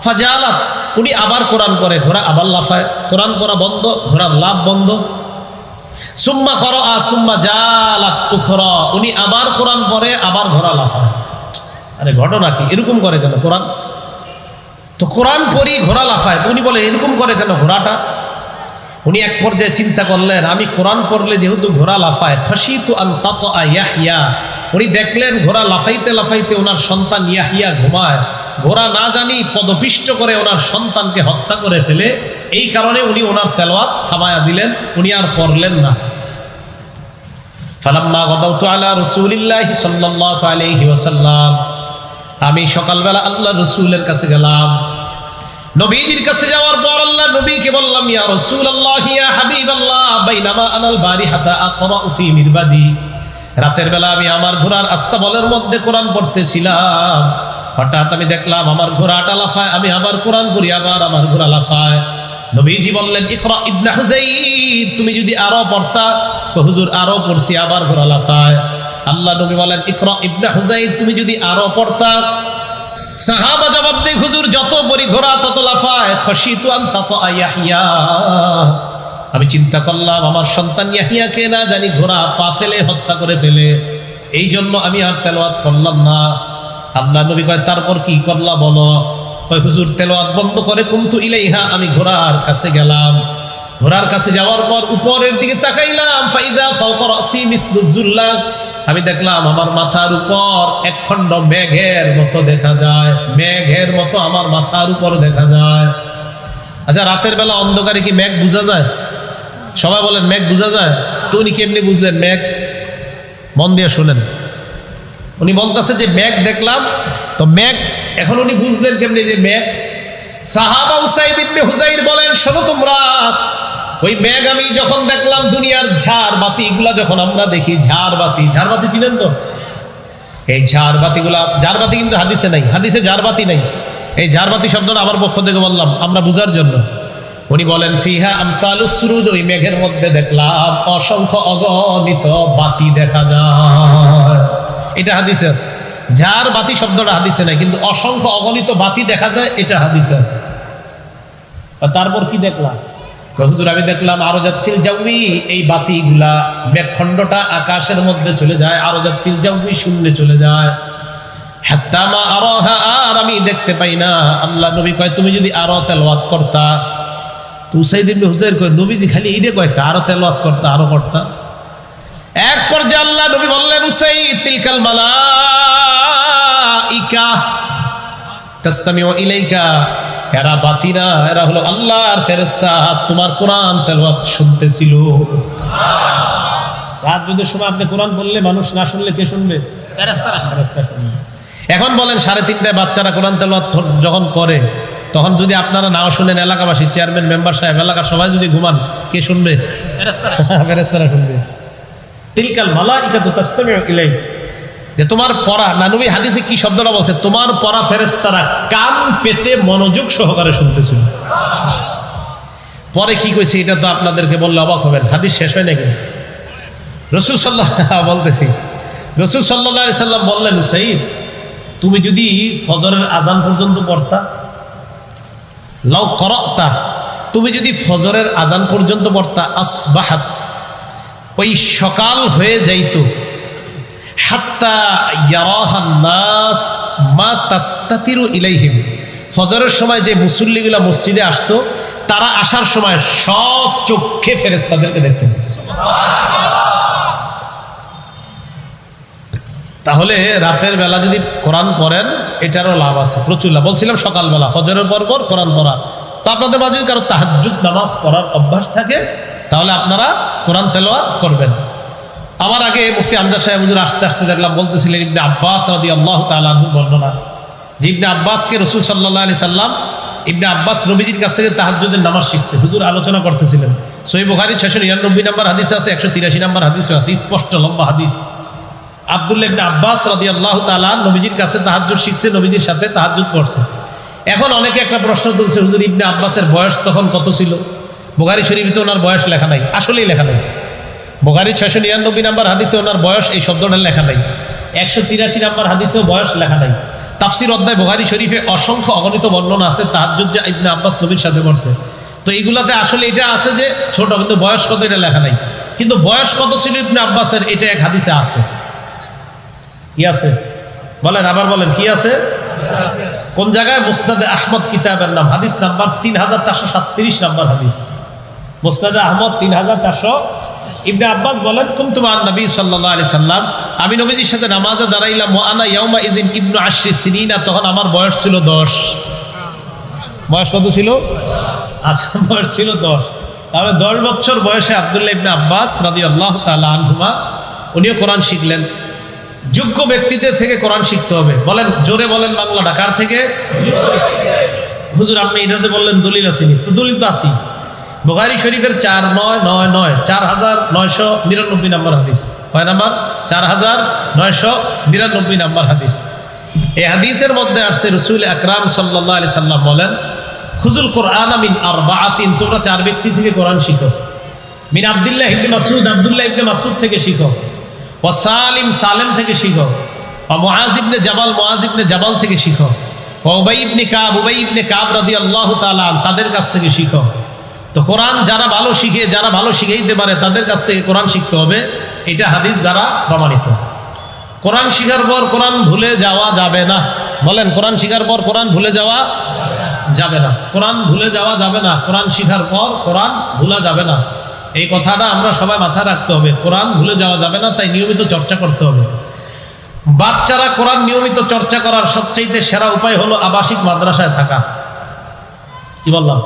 ফাজালাত, উনি আবার কোরআন পড়ে, ঘোড়া আবার লাফায়। কোরআন পড়া বন্ধ, ঘোড়ার লাফ বন্ধ। সুম্মা করা সুম্মা জালাত উখরা, উনি আবার কোরআন পড়ে, আবার ঘোড়া লাফায়। আরে ঘটনা কি? এরকম করে কেন কোরআন? তো কোরআন পড়ি ঘোড়া লাফায়, তো উনি বলে এরকম করে কেন ঘোড়াটা? উনি এক পর্যায়ে চিন্তা করলেন, আমি কোরআন পড়লে যেহেতু ঘোড়া লাফায়, খাশিতু আন তাতা ইয়াহইয়া, উনি দেখলেন ঘোড়া লাফাইতে লাফাইতে ওনার সন্তান ইয়াহইয়া ঘুমায়। ঘোড়া না জানি পদপিষ্ট করে ওনার সন্তানকে হত্যা করে ফেলে। এই কারণে উনি ওনার তেলাওয়াত থামায়া দিলেন, উনি আর পড়লেন না। ফালাম্মা গাদাউতু আলা রাসূলিল্লাহি সাল্লাল্লাহু আলাইহি ওয়াসাল্লাম, আমি সকালবেলা আল্লাহর রাসূলের কাছে গেলাম। নবীজির কাছে যাওয়ার পর আল্লাহ নবীকে বললাম, ইয়া রাসূলুল্লাহ ইয়া হাবিবাল্লাহ, বাইনামা আনাল বারিহাতা আকরাউ ফি মিরবাদি, রাতের বেলা আমি আমার ঘোড়ার আস্তাবলের মধ্যে কোরআন পড়তেছিলাম। হঠাৎ আমি দেখলাম আমার ঘোড়াটা লাফায়, আমি আবার কোরআন পড়ি, আবার আমার ঘোড়া লাফায়। নবীজি বললেন, ইকরা ইবনে হুযাইর, তুমি যদি আরো পড়তা। হুজুর আরো পড়ছি, আবার ঘোড়া লাফায়। আল্লাহ নবী বলেন, ইকরা ইবনে হুযাইর, তুমি যদি আরো পড়তা। সাহাবা জবাব দেয়, হুজুর যত পড়ি ঘোড়া তত লাফায়। খাশিতু আন তাতা ইয়াহইয়া, আমি চিন্তা করলাম আমার সন্তান ইয়াহইয়াকে না জানি ঘোড়া পা ফেলে হত্যা করে ফেলে, এই জন্য আমি আর তেলাওয়াত করলাম না। আল্লাহ নবী কয়, তারপর কি করলা বলো? কয়, হুজুর তেলাওয়াত বন্ধ করে কুমতু ইলাইহা, আমি ঘোড়ার কাছে গেলাম। ঘোড়ার কাছে যাওয়ার পর উপরের দিকে তাকাইলাম, ফাইদা ফাওকা রাসি মিসলুজ জুল্লাহ, আমি দেখলাম আমার মাথার উপর এক খণ্ড মেঘের মতো দেখা যায়। মেঘের মতো আমার মাথার উপর দেখা যায়। আচ্ছা, রাতের বেলা অন্ধকারে কি মেঘ বোঝা যায়? সবাই বলেন মেঘ বোঝা যায়? তো উনি কেমনি বুঝলেন মেঘ? মন দিয়ে শুনেন। উনি বলতেছে যে মেঘ দেখলাম, তো মেঘ এখন উনি বুঝলেন কেমনি যে মেঘ? সাহাবা উসাইদ ইবনে হুযাইর বলেন, শোনো তোমরা, ওই মেঘ আমি যখন দেখলাম, দুনিয়ার ঝাড় বাতি এগুলা যখন আমরা দেখি, ঝাড় বাতি চিনেন তো? এই ঝাড় বাতিগুলা, ঝাড় বাতি কিন্তু হাদিসে নাই, হাদিসে ঝাড় বাতি নাই। এই ঝাড় বাতি শব্দটা আমার পক্ষ থেকে বললাম আমরা বুঝার জন্য। উনি বলেন, ফিহা আমসালুস সুরুজ, ওই মেঘের মধ্যে দেখলাম অসংখ্য অগণিত বাতি দেখা যায়। এটা হাদিসে আছে। ঝাড় বাতি শব্দটা হাদিসে নাই, কিন্তু অসংখ্য অগণিত বাতি দেখা যায়, এটা হাদিসে আছে। তারপর কি দেখলাম? হুজুর আমি দেখলাম আরজাত ফিল জাওয়ি, এই বাতিগুলা মেঘখণ্ডটা আকাশের মধ্যে চলে যায়, আরজাত ফিল জাওয়ি শূন্যে চলে যায়। হাত্তা মা আরাহা, আর আমি দেখতে পাই না। আল্লাহ নবী কয়, তুমি যদি আরো তেলাওয়াত করতা। তো উসাইদ ইবনে হুযাইর কয়, নবীজি খালি এইটা কয়, আরো তেলাওয়াত করতা, আরো করতা। এক পর্যায়ে আল্লাহ নবী বললেন, উসাইদ তিলকাল মালাইকা তাসতামিউ ইলাইকা, এরা বাতি না, এরা হলো আল্লাহর ফেরেশতা, তোমার কোরআন তেলাওয়াত শুনতেছিল। রাত যদি সময় আপনি কোরআন বললে মানুষ না শুনলে কে শুনবে? ফেরেশতারা শুনবে। এখন বলেন 3:30টায় বাচ্চারা কোরআন তেলাওয়াত যখন করে, তখন যদি আপনারা নাও শুনেন, এলাকাবাসী, চেয়ারম্যান, মেম্বার সাহেব, এলাকার সবাই যদি ঘুমান, কে শুনবে? ফেরেশতারা শুনবে। তিলকাল মালাইকাতু তাসতামিউ ইলাই, যে তোমার পড়া, না নবী হাদিসে কি শব্দটা বলছে, তোমার পড়া ফেরেশতারা কান পেতে মনোযোগ সহকারে শুনতেছিল। পরে কি কইছে এটা তো আপনাদেরকে বললে অবাক হবেন, হাদিস শেষ হয় না কিন্তু। রাসূল বলতেছি, রাসূল সাল্লাল্লাহু আলাইহি সাল্লাম বললেন, উসাইদ তুমি যদি ফজরের আজান পর্যন্ত পড়তা, লাউ করতা, তুমি যদি ফজরের আজান পর্যন্ত পড়তা, আসবাহাত, ওই সকাল হয়ে যাইতো, হাত্তা ইয়ারাহান নাস মা তাস্তাতিরু ইলাইহিম, ফজরের সময় যে মুসল্লিগুলা মসজিদে আসতো, তারা আসার সময় সব চোখে ফেরেশতাদেরকে দেখতে পেত। তাহলে রাতের বেলা যদি কোরআন পড়েন, এটারও লাভ আছে, প্রচুর লাভ। বলছিলাম সকালবেলা ফজরের পর কোরআন পড়া। তো আপনাদের মাঝে যদি কারো তাহাজ্জুদ নামাজ পড়ার অভ্যাস থাকে, তাহলে আপনারা কোরআন তেলাওয়াত করবেন। আমার আগে মুফতি আমজাদ সাহেব হুজুর আসতে আসতে দেখলাম বলতেছিলেন ইবনে আব্বাস রাদিয়াল্লাহু তাআলা আনহু বর্ণনা, যে ইবনে আব্বাসকে রাসূল সাল্লাল্লাহু আলাইহি সাল্লাম, ইবনে আব্বাস নবীজির কাছ থেকে তাহাজ্জুদের নামাজ শিখছে। হুজুর আলোচনা করতেছিলেন, সহিহ বুখারী 699 নম্বর হাদিসে আছে, 183 নম্বর হাদিসে আছে, স্পষ্ট লম্বা হাদিস। আব্দুল্লাহ ইবনে আব্বাস রাদিয়াল্লাহু তাআলা নবীজির কাছে তাহাজ্জুদ শিখছে, নবীজির সাথে তাহাজ্জুদ পড়ছে। এখন অনেকে একটা প্রশ্ন তুলছে, হুজুর ইবনে আব্বাসের বয়স তখন কত ছিল? বুখারী শরীফে তো ওনার বয়স লেখা নাই, আসলেই লেখা নাই। বুখারী 699 নম্বর হাদিসে ওনার বয়স এই শব্দটা লেখা নাই, 183 নম্বর হাদিসেও বয়স লেখা নাই। তাফসীর অধ্যায় বুখারী শরীফে অসংখ্য অগণিত বর্ণনা আছে তাহাজ্জুদ যে ইবনে আব্বাস নবীর সাথে পড়ছে। তো এইগুলাতে আসলে এটা আছে যে ছোট, কিন্তু বয়স কত এটা লেখা নাই। কিন্তু বয়স কত ছিল ইবনে আব্বাসের, এটা এক হাদিসে আছে। কি আছে বলেন, আবার বলেন, কি আছে? কোন জায়গায়? মুসনাদে আহমদ কিতাবের নাম, হাদিস নাম্বার 3437 নম্বর হাদিস, মুসনাদে আহমদ 3400। ইবনে আব্বাস বলেন, কুনতু মা নবী সাল্লাল্লাহু আলাইহি সাল্লাম, আমি নবীজির সাথে নামাজে দাঁড়াইলাম, ওয়া আনা ইয়াউমা ইযিন ইবনু 10 সিনিনা, তখন আমার বয়স ছিল 10। বয়স কত ছিল? আচ্ছা, বয়স ছিল 10। তাহলে 10 বছর বয়সে আব্দুল্লাহ ইবনে আব্বাস রাদিয়াল্লাহু তাআলা আনহুমা উনিও কোরআন শিখলেন। যোগ্য ব্যক্তিদের থেকে কোরআন শিখতে হবে। বলেন, জোরে বলেন, বাংলা ঢাকার থেকে। হুজুর আপনি এটা যে বললেন দলিল আসেনি, তো দলিল তো আসি। বুখারী শরীফের 4999 4999 নম্বর হাদিস, কয় নাম্বার? 4999 নম্বর হাদিস। এই হাদিসের মধ্যে আসছে রাসূল আকরাম সাল্লাল্লাহু আলাইহি সাল্লাম বলেন, খুযুল কুরআন মিন আরবাআতিন, তোমরা 4 ব্যক্তি থেকে কোরআন শিখো। মিন আব্দুল্লাহ ইবনে মাসউদ, আব্দুল্লাহ ইবনে মাসউদ থেকে শিখো। ওয়া সালিম, সালেম থেকে শিখো। ওয়া মুআজ ইবনে জাবাল, মুআজ ইবনে জাবাল থেকে শিখো। ওয়া উবাই ইবনে কাব, উবাই ইবনে কাব রাদিয়াল্লাহু তাআলা তাদের কাছ থেকে শিখো। তো কোরআন যারা ভালো শিখে, যারা ভালো শিখাইতে পারে, তাদের কাছ থেকে কোরআন শিখতে হবে। এটা হাদিস দ্বারা প্রমাণিত। কোরআন শিখার পর কোরআন ভুলে যাওয়া যাবে না। বলেন, কোরআন শিখার পর কোরআন ভুলে যাওয়া যাবে না। কোরআন ভুলে যাওয়া যাবে না। কোরআন শিখার পর কোরআন ভুলা যাবে না। এই কথাটা আমরা সবাই মাথায় রাখতে হবে। কোরআন ভুলে যাওয়া যাবে না, তাই নিয়মিত চর্চা করতে হবে। বাচ্চারা কোরআন নিয়মিত চর্চা করার সবচেয়ে সেরা উপায় হলো আবাসিক মাদ্রাসায় থাকা। কি বললাম?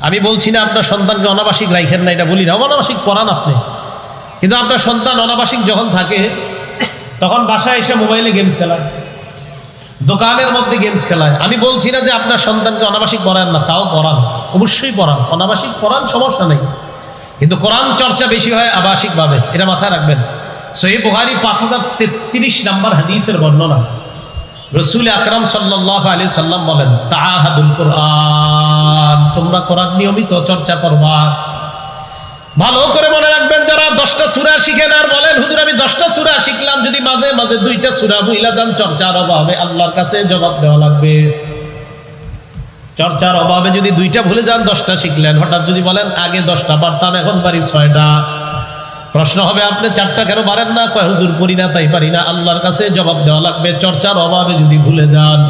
আমি বলছি না আপনার সন্তানকে অনাবাসিক রাখেন না, এটা বলি না, অনাবাসিক পড়ান আপনি। কিন্তু আপনার সন্তান অনাবাসিক যখন থাকে, তখন বাসায় এসে মোবাইলে গেমস খেলায়, দোকানের মধ্যে গেমস খেলায়। আমি বলছি না যে আপনার সন্তানকে অনাবাসিক পড়ান না, তাও পড়ান, অবশ্যই পড়ান, অনাবাসিক পড়ান, সমস্যা নেই। কিন্তু কোরআন চর্চা বেশি হয় আবাসিক ভাবে, এটা মাথায় রাখবেন। সহিহ বুখারী 5033 নম্বর হাদিসের বর্ণনা, রাসূল আকরাম সাল্লাল্লাহু আলাইহি সাল্লাম বলেন, তাআহাদুল কুরআন, তোমরা কোরআন নিয়মিত চর্চা করবা। ভালো করে মনে রাখবেন, যারা 10টা সূরা শিখেন আর বলেন হুজুর আমি 10টা সূরা শিখলাম, যদি মাঝে মাঝে 2টা সূরা ভুইলা যান, চর্চার অভাবে আল্লাহর কাছে জবাব দেওয়া লাগবে। চর্চার অভাবে যদি 2টা ভুলে যান, 10টা শিখলেন, হঠাৎ যদি বলেন আগে 10টা পারতাম, এখন পারি 6টা, প্রশ্ন হবে আপনি 4টা কেন পারেন না? কয় হুজুর পড়ি না তাই পারি না। আল্লাহর কাছে জবাব দেওয়া লাগবে। চর্চার অভাবে যদি ভুলে যান,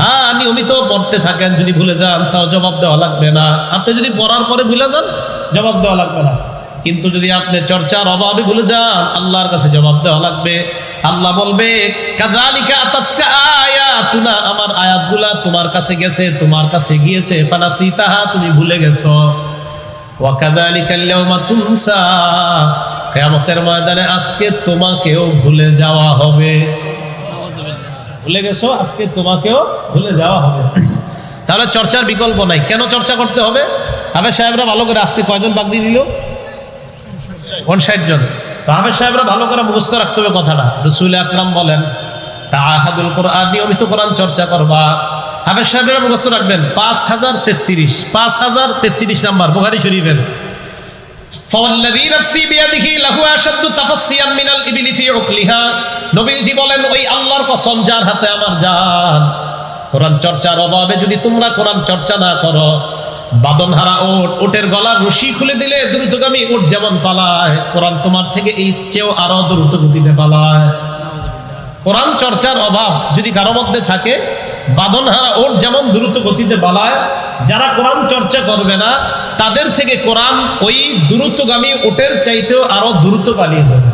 হ্যাঁ নিয়মিত পড়তে থাকেন, যদি ভুলে যান তাও জবাব দেওয়া লাগবে না। আপনি যদি পড়ার পরে ভুলে যান, জবাব দেওয়া লাগবে না। কিন্তু যদি আপনি চর্চার অভাবে ভুলে যান, আল্লাহর কাছে জবাব দেওয়া লাগবে। আল্লাহ বলবে, কাযালিকা আতাতকা আয়াতুনা, আমার আয়াতগুলা তোমার কাছে গেছে, তোমার কাছে গিয়েছে, ফানাসিতাহা, তুমি ভুলে গেছো। ওয়া কাযালিকাল ইয়াওমা তুনসা, কিয়ামতের ময়দানে আজকে তোমাকেও ভুলে যাওয়া হবে। ভুলে গেছো, আজকে তোমাকেও ভুলে যাওয়া হবে। তাহলে চর্চার বিকল্প নাই। কেন চর্চা করতে হবে? হাফেজ সাহেবরা ভালো করে, আজকে কয়জন পাগড়ি দিল? 59 জন। তো হাফেজ সাহেবরা ভালো করে মুখস্থ রাখতে হবে কথাটা। রাসূল আকরাম বলেন তাআহাদুল কোরআন, নিয়মিত কোরআন চর্চা করবা। হাফেজ সাহেবরা মুখস্থ রাখবেন 5033 নাম্বার বুখারী শরীফের। ফাওয়াল্লাযী নাফসি বিয়াদিহি লাহু আশাদ্দু তাফাসসিয়াম মিনাল ইবলি ফি উকলিহা। নবীজি বলেন, ওই আল্লাহর কসম যার হাতে আমার জান, কোরআন চর্চার অভাবে যদি তোমরা কোরআন চর্চা না করো, বাদনহারা ওটের গলার রশি খুলে দিলে দ্রুতগামী উট যেমন পালায়, কোরআন তোমার থেকে এই চেয়েও আরো দ্রুত গতিতে পালায়। কোরআন চর্চার অভাব যদি কারো মধ্যে থাকে, বাদনহারা ওট যেমন দ্রুত গতিতে পালায়, যারা কোরআন চর্চা করবে না তাদের থেকে কোরআন ওই দ্রুতগামী ওটের চাইতেও আরো দ্রুত পালিয়ে যাবে।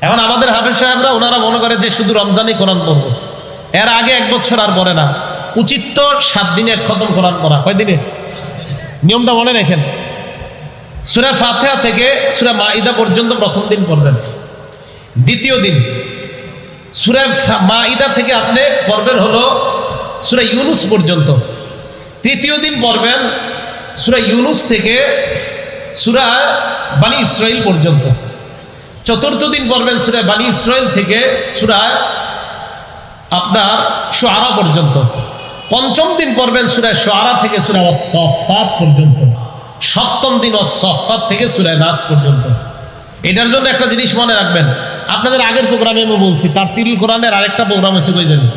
এখন আমাদের হাফেজ সাহেবরা ওনারা মনে করে যে শুধু রমজানে কোরআন পড়ব, এর আগে 1 বছর আর পড়ে না। উচিত তো 7 দিনে এক খতম কোরআন পড়া। কয় দিনে? নিয়মটা মনে রাখেন। সূরা ফাতিহা থেকে সূরা মাইদা পর্যন্ত প্রথম দিন পড়বেন, দ্বিতীয় দিন সূরা মাইদা থেকে আপনি পড়বেন হলো সূরা ইউনুস পর্যন্ত, তৃতীয় দিন পড়বেন সূরা ইউনুস থেকে সূরা বনী ইসরাইল পর্যন্ত, চতুর্থ দিন পড়বেন সূরা বনী ইসরাইল থেকে সূরা আপনার শুআরা পর্যন্ত, পঞ্চম দিন পড়বেন সূরা শুআরা থেকে সূরা আস-সাফফাত পর্যন্ত, সপ্তম দিন আস-সাফফাত থেকে সূরা নাস পর্যন্ত। এটার জন্য একটা জিনিস মনে রাখবেন, আপনাদের আগের প্রোগ্রামে আমি বলছি তারতিল কোরআনের আরেকটা প্রোগ্রাম আছে, কই জানি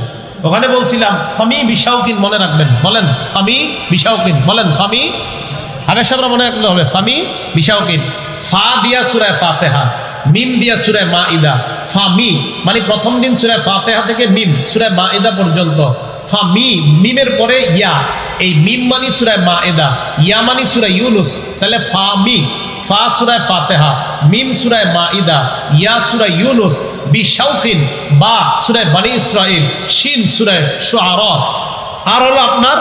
ওখানে বলছিলাম ফামি বিশাউকিন, মনে রাখবেন। বলেন ফামি বিশাউকিন, বলেন ফামি। হাফেজ সাহেবরা মনে রাখলে হবে ফামি বিশাউকিন। ফা দিয়া সূরা ফাতিহা, মিম দিয়া সূরা মাইদা। ফামি মানে প্রথম দিন সূরা ফাতিহা থেকে মিম সূরা মাইদা পর্যন্ত। ফামি, মিমের পরে ইয়া, এই মিম মানে সূরা মাইদা, ইয়া মানে সূরা ইউনুস। তাহলে ফামি, ফা সূরা ফাতিহা, মিম সূরা মাইদা, ইয়া সূরা ইউনুস, বিশাউকিন বা সূরা বনী ইসরাইল, শিন সূরা শুআরা, আর হলো আপনার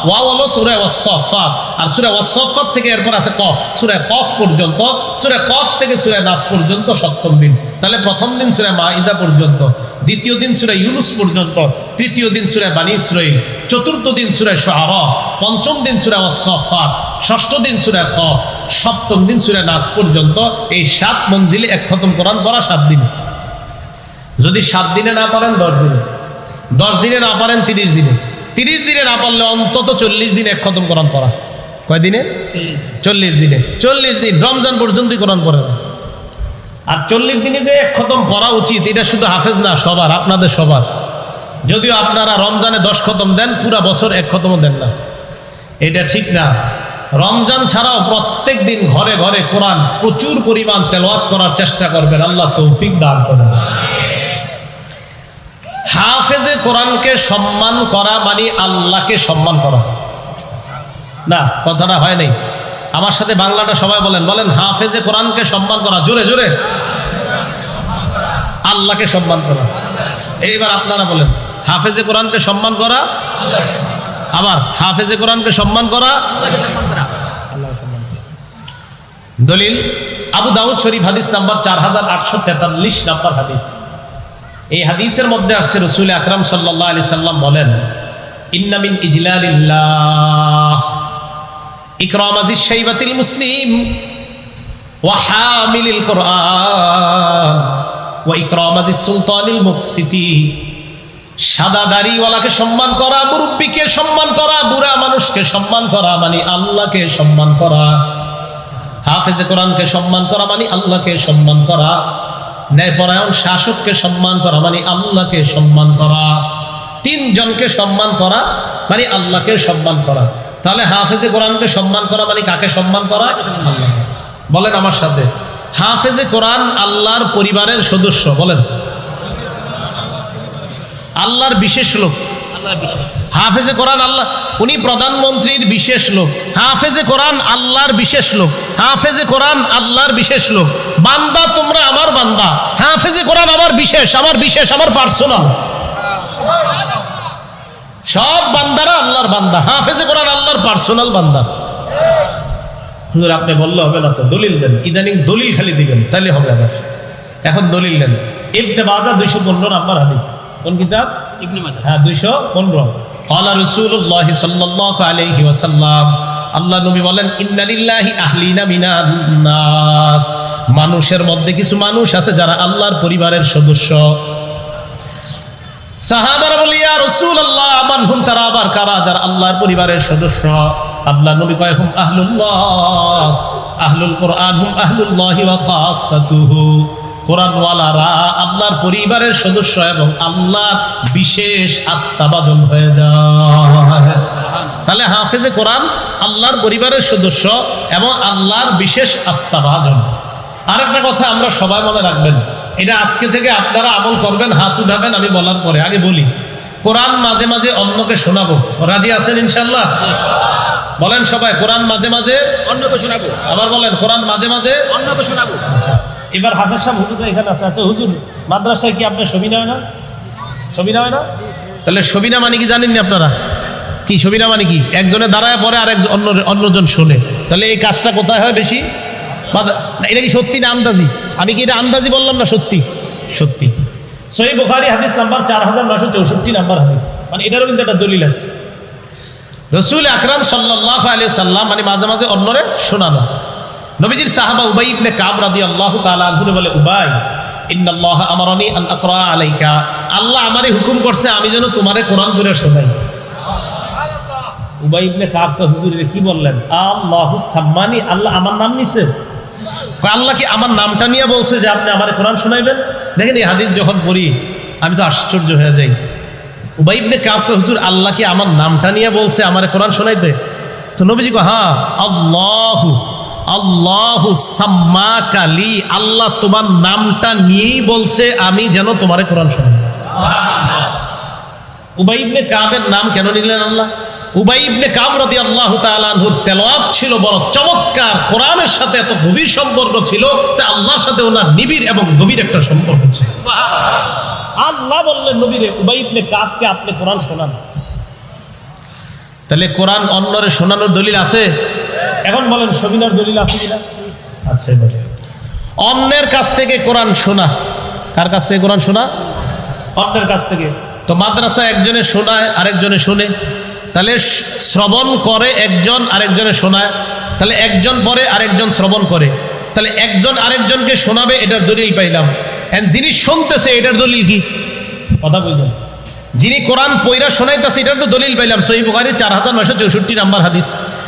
ওয়া হলো সূরা ওয়াস-সাফফাত, আর সূরা ওয়াস-সাফফাত থেকে এরপর আছে কফ, সূরা কফ পর্যন্ত, সূরা কফ থেকে সূরা নাস পর্যন্ত সপ্তম দিন। তাহলে প্রথম দিন সূরা মাইদা পর্যন্ত, দ্বিতীয় দিন সূরা ইউনুস পর্যন্ত, তৃতীয় দিন সূরা বনী ইসরাইল, চতুর্থ দিন সূরা শুআরা, পঞ্চম দিন সূরা ওয়াস-সাফফাত, ষষ্ঠ দিন সূরা কফ, সপ্তম দিন সূরা নাস পর্যন্ত। এই 7 মঞ্জিলে এক খতম কোরআন পড়া 7 দিনে। যদি 7 দিনে না পারেন 10 দিনে, 10 দিনে না পারেন 30 দিনে, 30 দিনে না পারলে অন্তত 40 দিনে এক খতম কোরআন পড়া। কয় দিনে? 40 দিনে। 40 দিন, রমজান পর্যন্তই কোরআন পড়েন। আর 40 দিনে যে এক খতম পড়া উচিত, এটা শুধু হাফেজ না, সবার, আপনাদের সবার। যদিও আপনারা রমজানে 10 খতম দেন, পুরা বছর এক খতমও দেন না, এটা ঠিক না। রমজান ছাড়াও প্রত্যেক দিন ঘরে ঘরে কোরআন প্রচুর পরিমাণ তেলাওয়াত করার চেষ্টা করবেন। আল্লাহ তৌফিক দান করেন। হাফেজে কোরআনকে সম্মান করা মানে আল্লাহকে সম্মান করা না, কথাটা হয় নাই। আমার সাথে বাংলাটা সবাই বলেন, বলেন হাফেজে কোরআনকে সম্মান করা, জোরে জোরে, আল্লাহকে সম্মান করা। এইবার আপনারা বলেন হাফেজে কোরআনকে সম্মান করা, আবার হাফেজে কোরআনকে সম্মান করা, দলিল আবু দাউদ শরীফ হাদিস নাম্বার 4843 নাম্বার হাদিস। এই হাদিসের মধ্যে আসছে রাসূল আকরাম সাল্লাল্লাহু আলাইহি সাল্লাম বলেন, ইন্না মিন ইজলালিল্লাহ ইকরামাজিশ শাইবাতিল মুসলিম ওয়া হামিলিল কোরআন ওয়া ইকরামাজিস সুলতানিল মুকসিতি। সাদা দাড়িওয়ালাকে সম্মান করা, মুরব্বীকে সম্মান করা, বুড়া মানুষকে সম্মান করা মানে আল্লাহকে সম্মান করা। হাফেজে কোরআনকে সম্মান করা মানে আল্লাহকে সম্মান করা। ন্যায়পরায়ণ শাসককে সম্মান করা মানে আল্লাহকে সম্মান করা। 3 জনকে সম্মান করা মানে আল্লাহকে সম্মান করা। তাহলে হাফেজে কোরআনকে সম্মান করা মানে কাকে সম্মান করা? বলেন আমার সাথে, হাফেজে কোরআন আল্লাহর পরিবারের সদস্য। বলেন আল্লাহর বিশেষ লোক। হাফেজে কোরআন আল্লাহ, উনি প্রধানমন্ত্রীর বিশেষ লোক। হাফেজে কোরআন আল্লাহর বিশেষ লোক। হাফেজে কোরআন আল্লাহর বিশেষ লোক। বান্দা তোমরা আমার বান্দা, হাফেজে কোরআন আমার বিশেষ, আমার বিশেষ, আমার পার্সোনাল। সব বান্দারা আল্লাহর বান্দা, হাফেজে কোরআন আল্লাহর পার্সোনাল বান্দা। হুজুর আপনি বললে হবে না তো, দলিল দেন। ইদানিং দলিল খালি দিবেন তাহলে হবে। আবার এখন দলিল দেন। ইবনে মাজাহ 215 নাম্বার হাদিস। কোন কিতাব? ইবনে মাজাহ। হ্যাঁ 215। ক্বালা রাসূলুল্লাহ সাল্লাল্লাহু আলাইহি ওয়াসাল্লাম, আল্লাহ নবী বলেন, ইন্না লিল্লাহি আহলিনা মিনান নাস, মানুষের মধ্যে কিছু মানুষ আছে যারা আল্লাহর পরিবারের সদস্য। সাহাবারা বলে, ইয়া রাসূলুল্লাহ মান হুম, তারা আবার কারা যারা আল্লাহর পরিবারের সদস্য? আল্লাহ নবী কয়, হুম আহলুল্লাহ, আহলুল কোরআন, হুম আহলুল্লাহি ওয়া খাসাতুহু, কোরআনওয়ালারা আল্লাহর পরিবারের সদস্য এবং আল্লাহর বিশেষ আস্থাভাজন হয়ে যায়। তাহলে হাফেজে কোরআন আল্লাহর পরিবারের সদস্য এবং আল্লাহর বিশেষ আস্থাভাজন। আরেকটা কথা আমরা সবাই মনে রাখবেন, এটা আজকে থেকে আপনারা আমল করবেন, হাত উঠাবেন আমি বলার পরে। আগে বলি, কোরআন মাঝে মাঝে অন্যকে শোনাবো, রাজি আছেন ইনশাআল্লাহ? বলেন সবাই, কোরআন মাঝে মাঝে অন্যকে শোনাবো। আবার বলেন, কোরআন মাঝে মাঝে অন্যকে শোনাবো। এবার হাফেজ সাহেব হুজুর এখানে আছে। আচ্ছা হুজুর, মাদ্রাসায় কি আপনার সবিনা হয় না? সবিনা হয় না? তাহলে সবিনা মানে কি জানেননি আপনারা? কি সবিনা মানে কি? একজনে দাঁড়ায় পরে আর অন্যজন শোনে। তাহলে এই কাজটা কোথায় হয় বেশি? এটা কি সত্যি না আন্দাজি? আমি কি এটা আন্দাজি বললাম না সত্যি? সত্যি। সহিহ বুখারী হাদিস নাম্বার 4964 নাম্বার হাদিস, মানে এটারও কিন্তু একটা দলিল আছে। রাসূল আকরাম সাল্লাল্লাহু আলাইহি সাল্লাম মানে মাঝে মাঝে অন্যরে শোনানো। নবীজির সাহাবা উবাই ইবনে কাব রাদিয়াল্লাহু তাআলা আনহু বলে, উবাই, ইন্নাল্লাহ আমারানি আন আকরা আলাইকা, আল্লাহ আমারে হুকুম করছে আমি যেন তোমারে কোরআন পড়ে শোনাই। উবাই ইবনে কাব কা হুজুর কি বললেন? আল্লাহু সাম্মানি, আল্লাহ আমার নাম নিছে? আল্লাহ কি আমার নামটা নিয়ে বলছে যে আপনি আমারে কোরআন শোনাইবেন? দেখেন এই হাদিস যখন পড়ি আমি তো আশ্চর্য হয়ে যাই। উবাই ইবনে কাব কা হুজুর আল্লাহ কি আমার নামটা নিয়ে বলছে আমারে কোরআন শোনাইতে? তো নবীজি কয়, হ্যাঁ, আল্লাহু সাম্মাকালি, আল্লাহ তোমার নামটা নিয়েই বলছে আমি যেন তোমারে কোরআন শোনাই। উবাই ইবনে কাবের নাম কেন নিলেন আল্লাহ? উবাই ইবনে কাব রাদিয়াল্লাহু তাআলা আনহুর তেলাওয়াত ছিল বড় চমৎকার, কোরআনের সাথে এত গভীর সম্পর্ক ছিল, তা আল্লাহর সাথে ওনার নিবিড় এবং গভীর একটা সম্পর্ক ছিল। আল্লাহ বললেন নবীরে, উবাই ইবনে কাবকে আপনি কোরআন শোনান। তাহলে কোরআন অন্যরে শোনানোর দলিল আছে? এখন বলেন সবিনার দলিল আছে কিনা? আচ্ছা, অন্যের কাছ থেকে কোরআন শোনা। কার কাছ থেকে কোরআন শোনা? অন্যের কাছ থেকে। তো মাদ্রাসা একজনে শোনায় আরেকজনে শোনে, তাহলে শ্রবণ করে একজন আরেকজনে শোনায়, তাহলে একজন পরে আরেকজন শ্রবণ করে, তাহলে একজন আরেকজনকে শোনাবে, এটার দলিল পাইলাম। যিনি শুনতেছে এটার দলিল কি? কথা বুঝলেন? যিনি কোরআন পয়রা শোনাইতেছে এটার তো দলিল পাইলাম, সহিহ বুখারী 4964 নাম্বার হাদিস।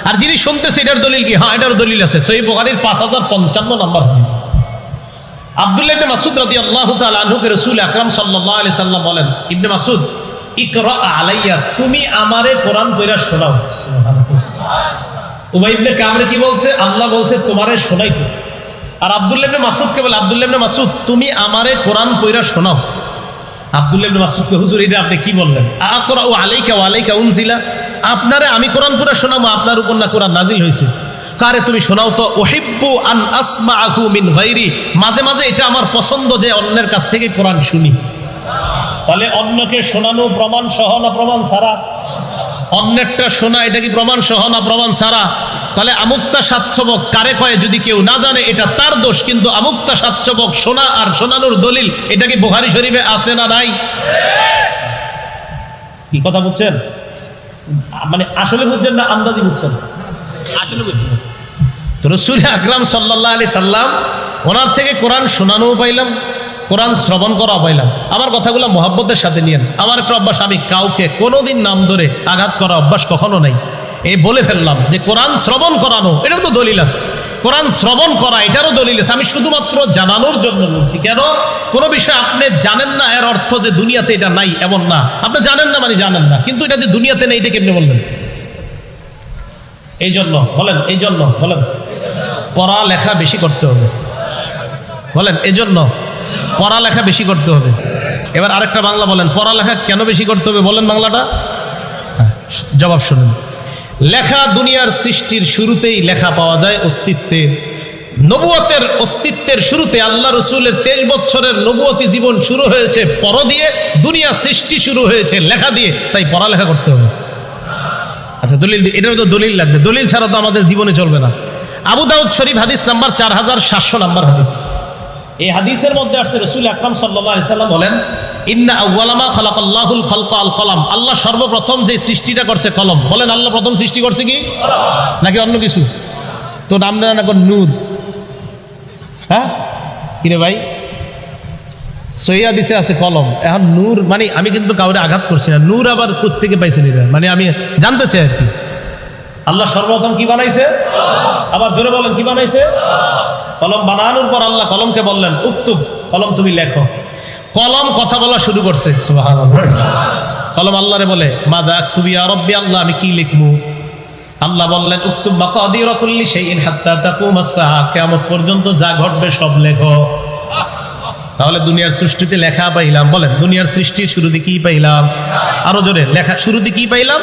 আর যিনি শুনতেছে এটার দলিল কি? হ্যাঁ, এটার দলিল আছে, সহিহ বুখারীর 5055 নাম্বার হাদিস। আব্দুল্লাহ ইবনে মাসউদ রাদিয়াল্লাহু তাআলা আনহুকে রাসূল আকরাম সাল্লাল্লাহু আলাইহি সাল্লাম বলেন, ইবনে মাসউদ, ইকরা আলাইয়া, তুমি আমারে কোরআন পয়রা শোনাও। সুবহানাল্লাহ। উবাই ইবনে কাবরে কি বলছে? আল্লাহ বলছে তোমারে শোনাইতে। আর আব্দুল্লাহ ইবনে মাসউদকে বলে, আব্দুল্লাহ ইবনে মাসউদ, তুমি আমারে কোরআন পয়রা শোনাও। আব্দুল্লাহ ইবনে মাসউদকে, হুজুর এটা আপনি কি বললেন? আকরাউ আলাইকা ওয়া আলাইকা উনজিলা, আপনারে আমি কোরআন পড়া শোনাবো, আপনার উপর না কোরআন নাজিল হয়েছে। কারে তুমি শোনাও তো। উহিব্বু আন আসমাআহু মিন গায়রি, মাঝে মাঝে এটা আমার পছন্দ যে অন্যের কাছ থেকে কোরআন শুনি। তাহলে অন্যকে শোনানো প্রমাণ সহ না প্রমাণ ছাড়া? অন্যেরটা শোনা এটা কি প্রমাণ সহ না প্রমাণ ছাড়া? তাহলে আমুক্তা স্বাচ্ছবক কারে কয় যদি কেউ না জানে এটা তার দোষ, কিন্তু আমুক্তা স্বাচ্ছবক শোনা আর শোনানোর দলিল এটা কি বুখারী শরীফে আছে না নাই? কি কথা বুঝছেন? মানে আসলে বুঝছেন না আন্দাজি বুঝছেন? আসলে বুঝছি। তো রাসূল আকরাম সাল্লাল্লাহু আলাইহি সাল্লাম ওনার থেকে কোরআন শোনানোও পাইলাম, কোরআন শ্রবণ করাও পাইলাম। আমার কথাগুলো মহব্বতের সাথে নিয়েন। আমার একটা অভ্যাস, আমি কাউকে কোনোদিন নাম ধরে আঘাত করা অভ্যাস কখনো নাই। এই বলে ফেললাম যে কোরআন শ্রবণ করানো এটার তো দলিল আছে, কোরআন শ্রবণ করা এটারও দলিল আছে। আমি শুধুমাত্র জানানোর জন্য বলছি। কেন? কোনো বিষয় আপনি জানেন না এর অর্থ যে দুনিয়াতে এটা নাই এমন না। আপনি জানেন না মানে জানেন না, কিন্তু এটা যে দুনিয়াতে নেই এটা কেমনে বলবেন? এই জন্য বলেন, এই জন্য বলেন পড়ালেখা বেশি করতে হবে। বলেন এই জন্য পড়ালেখা বেশি করতে হবে। এবার আরেকটা বাংলা বলেন, পড়ালেখা কেন বেশি করতে হবে বলেন বাংলাটা? জবাব শুনুন। লেখা দুনিয়ার সৃষ্টির শুরুতেই লেখা পাওয়া যায় অস্তিত্বে। নবুয়তের অস্তিত্বের শুরুতে আল্লাহ রসুলের 23 বছরের নবুয়তি জীবন শুরু হয়েছে পড়া দিয়ে, দুনিয়া সৃষ্টি শুরু হয়েছে লেখা দিয়ে, তাই পড়ালেখা করতে হবে। আচ্ছা দলিল, এটারও তো দলিল লাগবে, দলিল ছাড়া তো আমাদের জীবনে চলবে না। আবু দাউদ শরীফ হাদিস নাম্বার 4700 নাম্বার হাদিস। এই হাদিসের মধ্যে আসছে রাসূল আকরাম সাল্লাল্লাহু আলাইহি সাল্লাম বলেন, ইন্না আউওয়ালা মা খালাকাল্লাহুল খালকা আল কলম, আল্লাহ সর্বপ্রথম যে সৃষ্টিটা করছে কলম। বলেন আল্লাহ প্রথম সৃষ্টি করছে কি, নাকি অন্য কিছু? তো নাম না কোন নূর, হ্যাঁ কিরে ভাই, সহিয়া দিছে আছে কলম। এখন নূর মানে আমি কিন্তু কাউরে আঘাত করছি না, নূর আবার কোত্থেকে পাইছেন এটা, মানে আমি জানতে চাই আর কি। আল্লাহ সর্বপ্রথম কি বানাইছে? আবার জোরে বলেন কি বানাইছে? কলম বানানোর পর আল্লাহ কলমকে বললেন উক্তুব, কলম তুমি লেখো। কলম কথা বলা শুরু করছে, সুবহানাল্লাহ। কলম আল্লাহরে বলে মাদা আকতুবি ইয়া রাব্বি, আল্লাহ আমি কি লিখবো? আল্লাহ বললেন উক্তুব মাকাদির কুল্লি শাইইন হাত্তা তাকুমাস সাআ, কিয়ামত পর্যন্ত যা ঘটবে সব লেখো। তাহলে দুনিয়ার সৃষ্টিতে লেখা পাইলাম। বলেন দুনিয়ার সৃষ্টির শুরুতে কি পাইলাম? আরো জোরে, লেখা শুরুতে কি পাইলাম?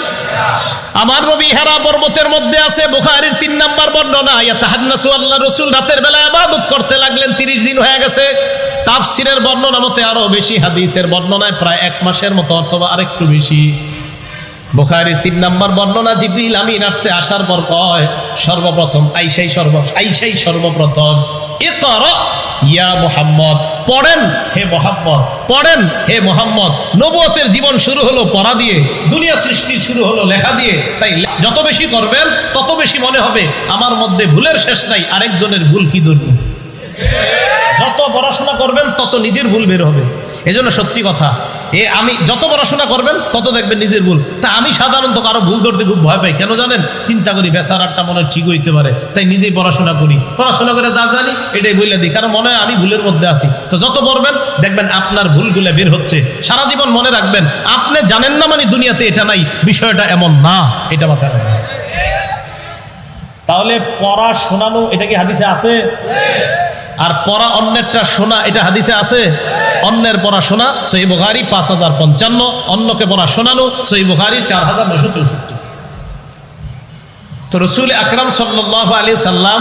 আমার নবী হেরা পর্বতের মধ্যে আছে, বুখারীর 3 নাম্বার বর্ণনা, ইয়াতাহান্নাসু, আল্লাহ রাসূল রাতের বেলা ইবাদত করতে লাগলেন, 30 দিন হয়ে গেছে। তাফসীরের বর্ণনা মতে আরো বেশি, হাদিসের বর্ণনায় প্রায় 1 মাসের মতো অথবা আরেকটু বেশি। বুখারীর 3 নাম্বার বর্ণনা, জিবরিল আমিন আসছে, আসার পর কয় সর্বপ্রথম আইসাই সর্বপ্রথম ইকরা ইয়া মুহাম্মদ, পড়েন হে মুহাম্মদ, পড়েন হে মুহাম্মদ। নবুয়তের জীবন শুরু হলো পড়া দিয়ে, দুনিয়া সৃষ্টি শুরু হলো লেখা দিয়ে। তাই যত বেশি করবেন তত বেশি মনে হবে আমার মধ্যে ভুলের শেষ নাই, আরেকজনের ভুল কি ধরব। যত পড়াশোনা করবেন তত নিজের ভুল বের হবে। এজন্য সত্যি কথা, আমি যত পড়াশোনা করবেন তত দেখবেন নিজের ভুল। তা আমি সাধারণত কারো ভুল ধরতে খুব ভয় পাই, কেন জানেন? চিন্তা করি বেচারাটা মনে হয় ঠিক হইতে পারে, তাই নিজেই পড়াশোনা করি, পড়াশোনা করে যা জানি এটাই বলে দিই, কারণ মনে হয় আমি ভুলের মধ্যে আছি। তো যত পড়বেন দেখবেন আপনার ভুলগুলো বের হচ্ছে। সারা জীবন মনে রাখবেন, আপনি জানেন না মানে দুনিয়াতে এটা নাই, বিষয়টা এমন না, এটা মাথায় রাখবেন। তাহলে পড়া শোনানো এটা কি হাদিসে আছে? আর পড়া অন্যেরটা শোনা এটা হাদিসে আছে? অন্যের পড়া শোনা সহিহ বুখারী 5055, অন্যকে পড়া শোনানো সহিহ বুখারী 4964। তো রাসূল আকরাম সাল্লাল্লাহু আলাইহি সাল্লাম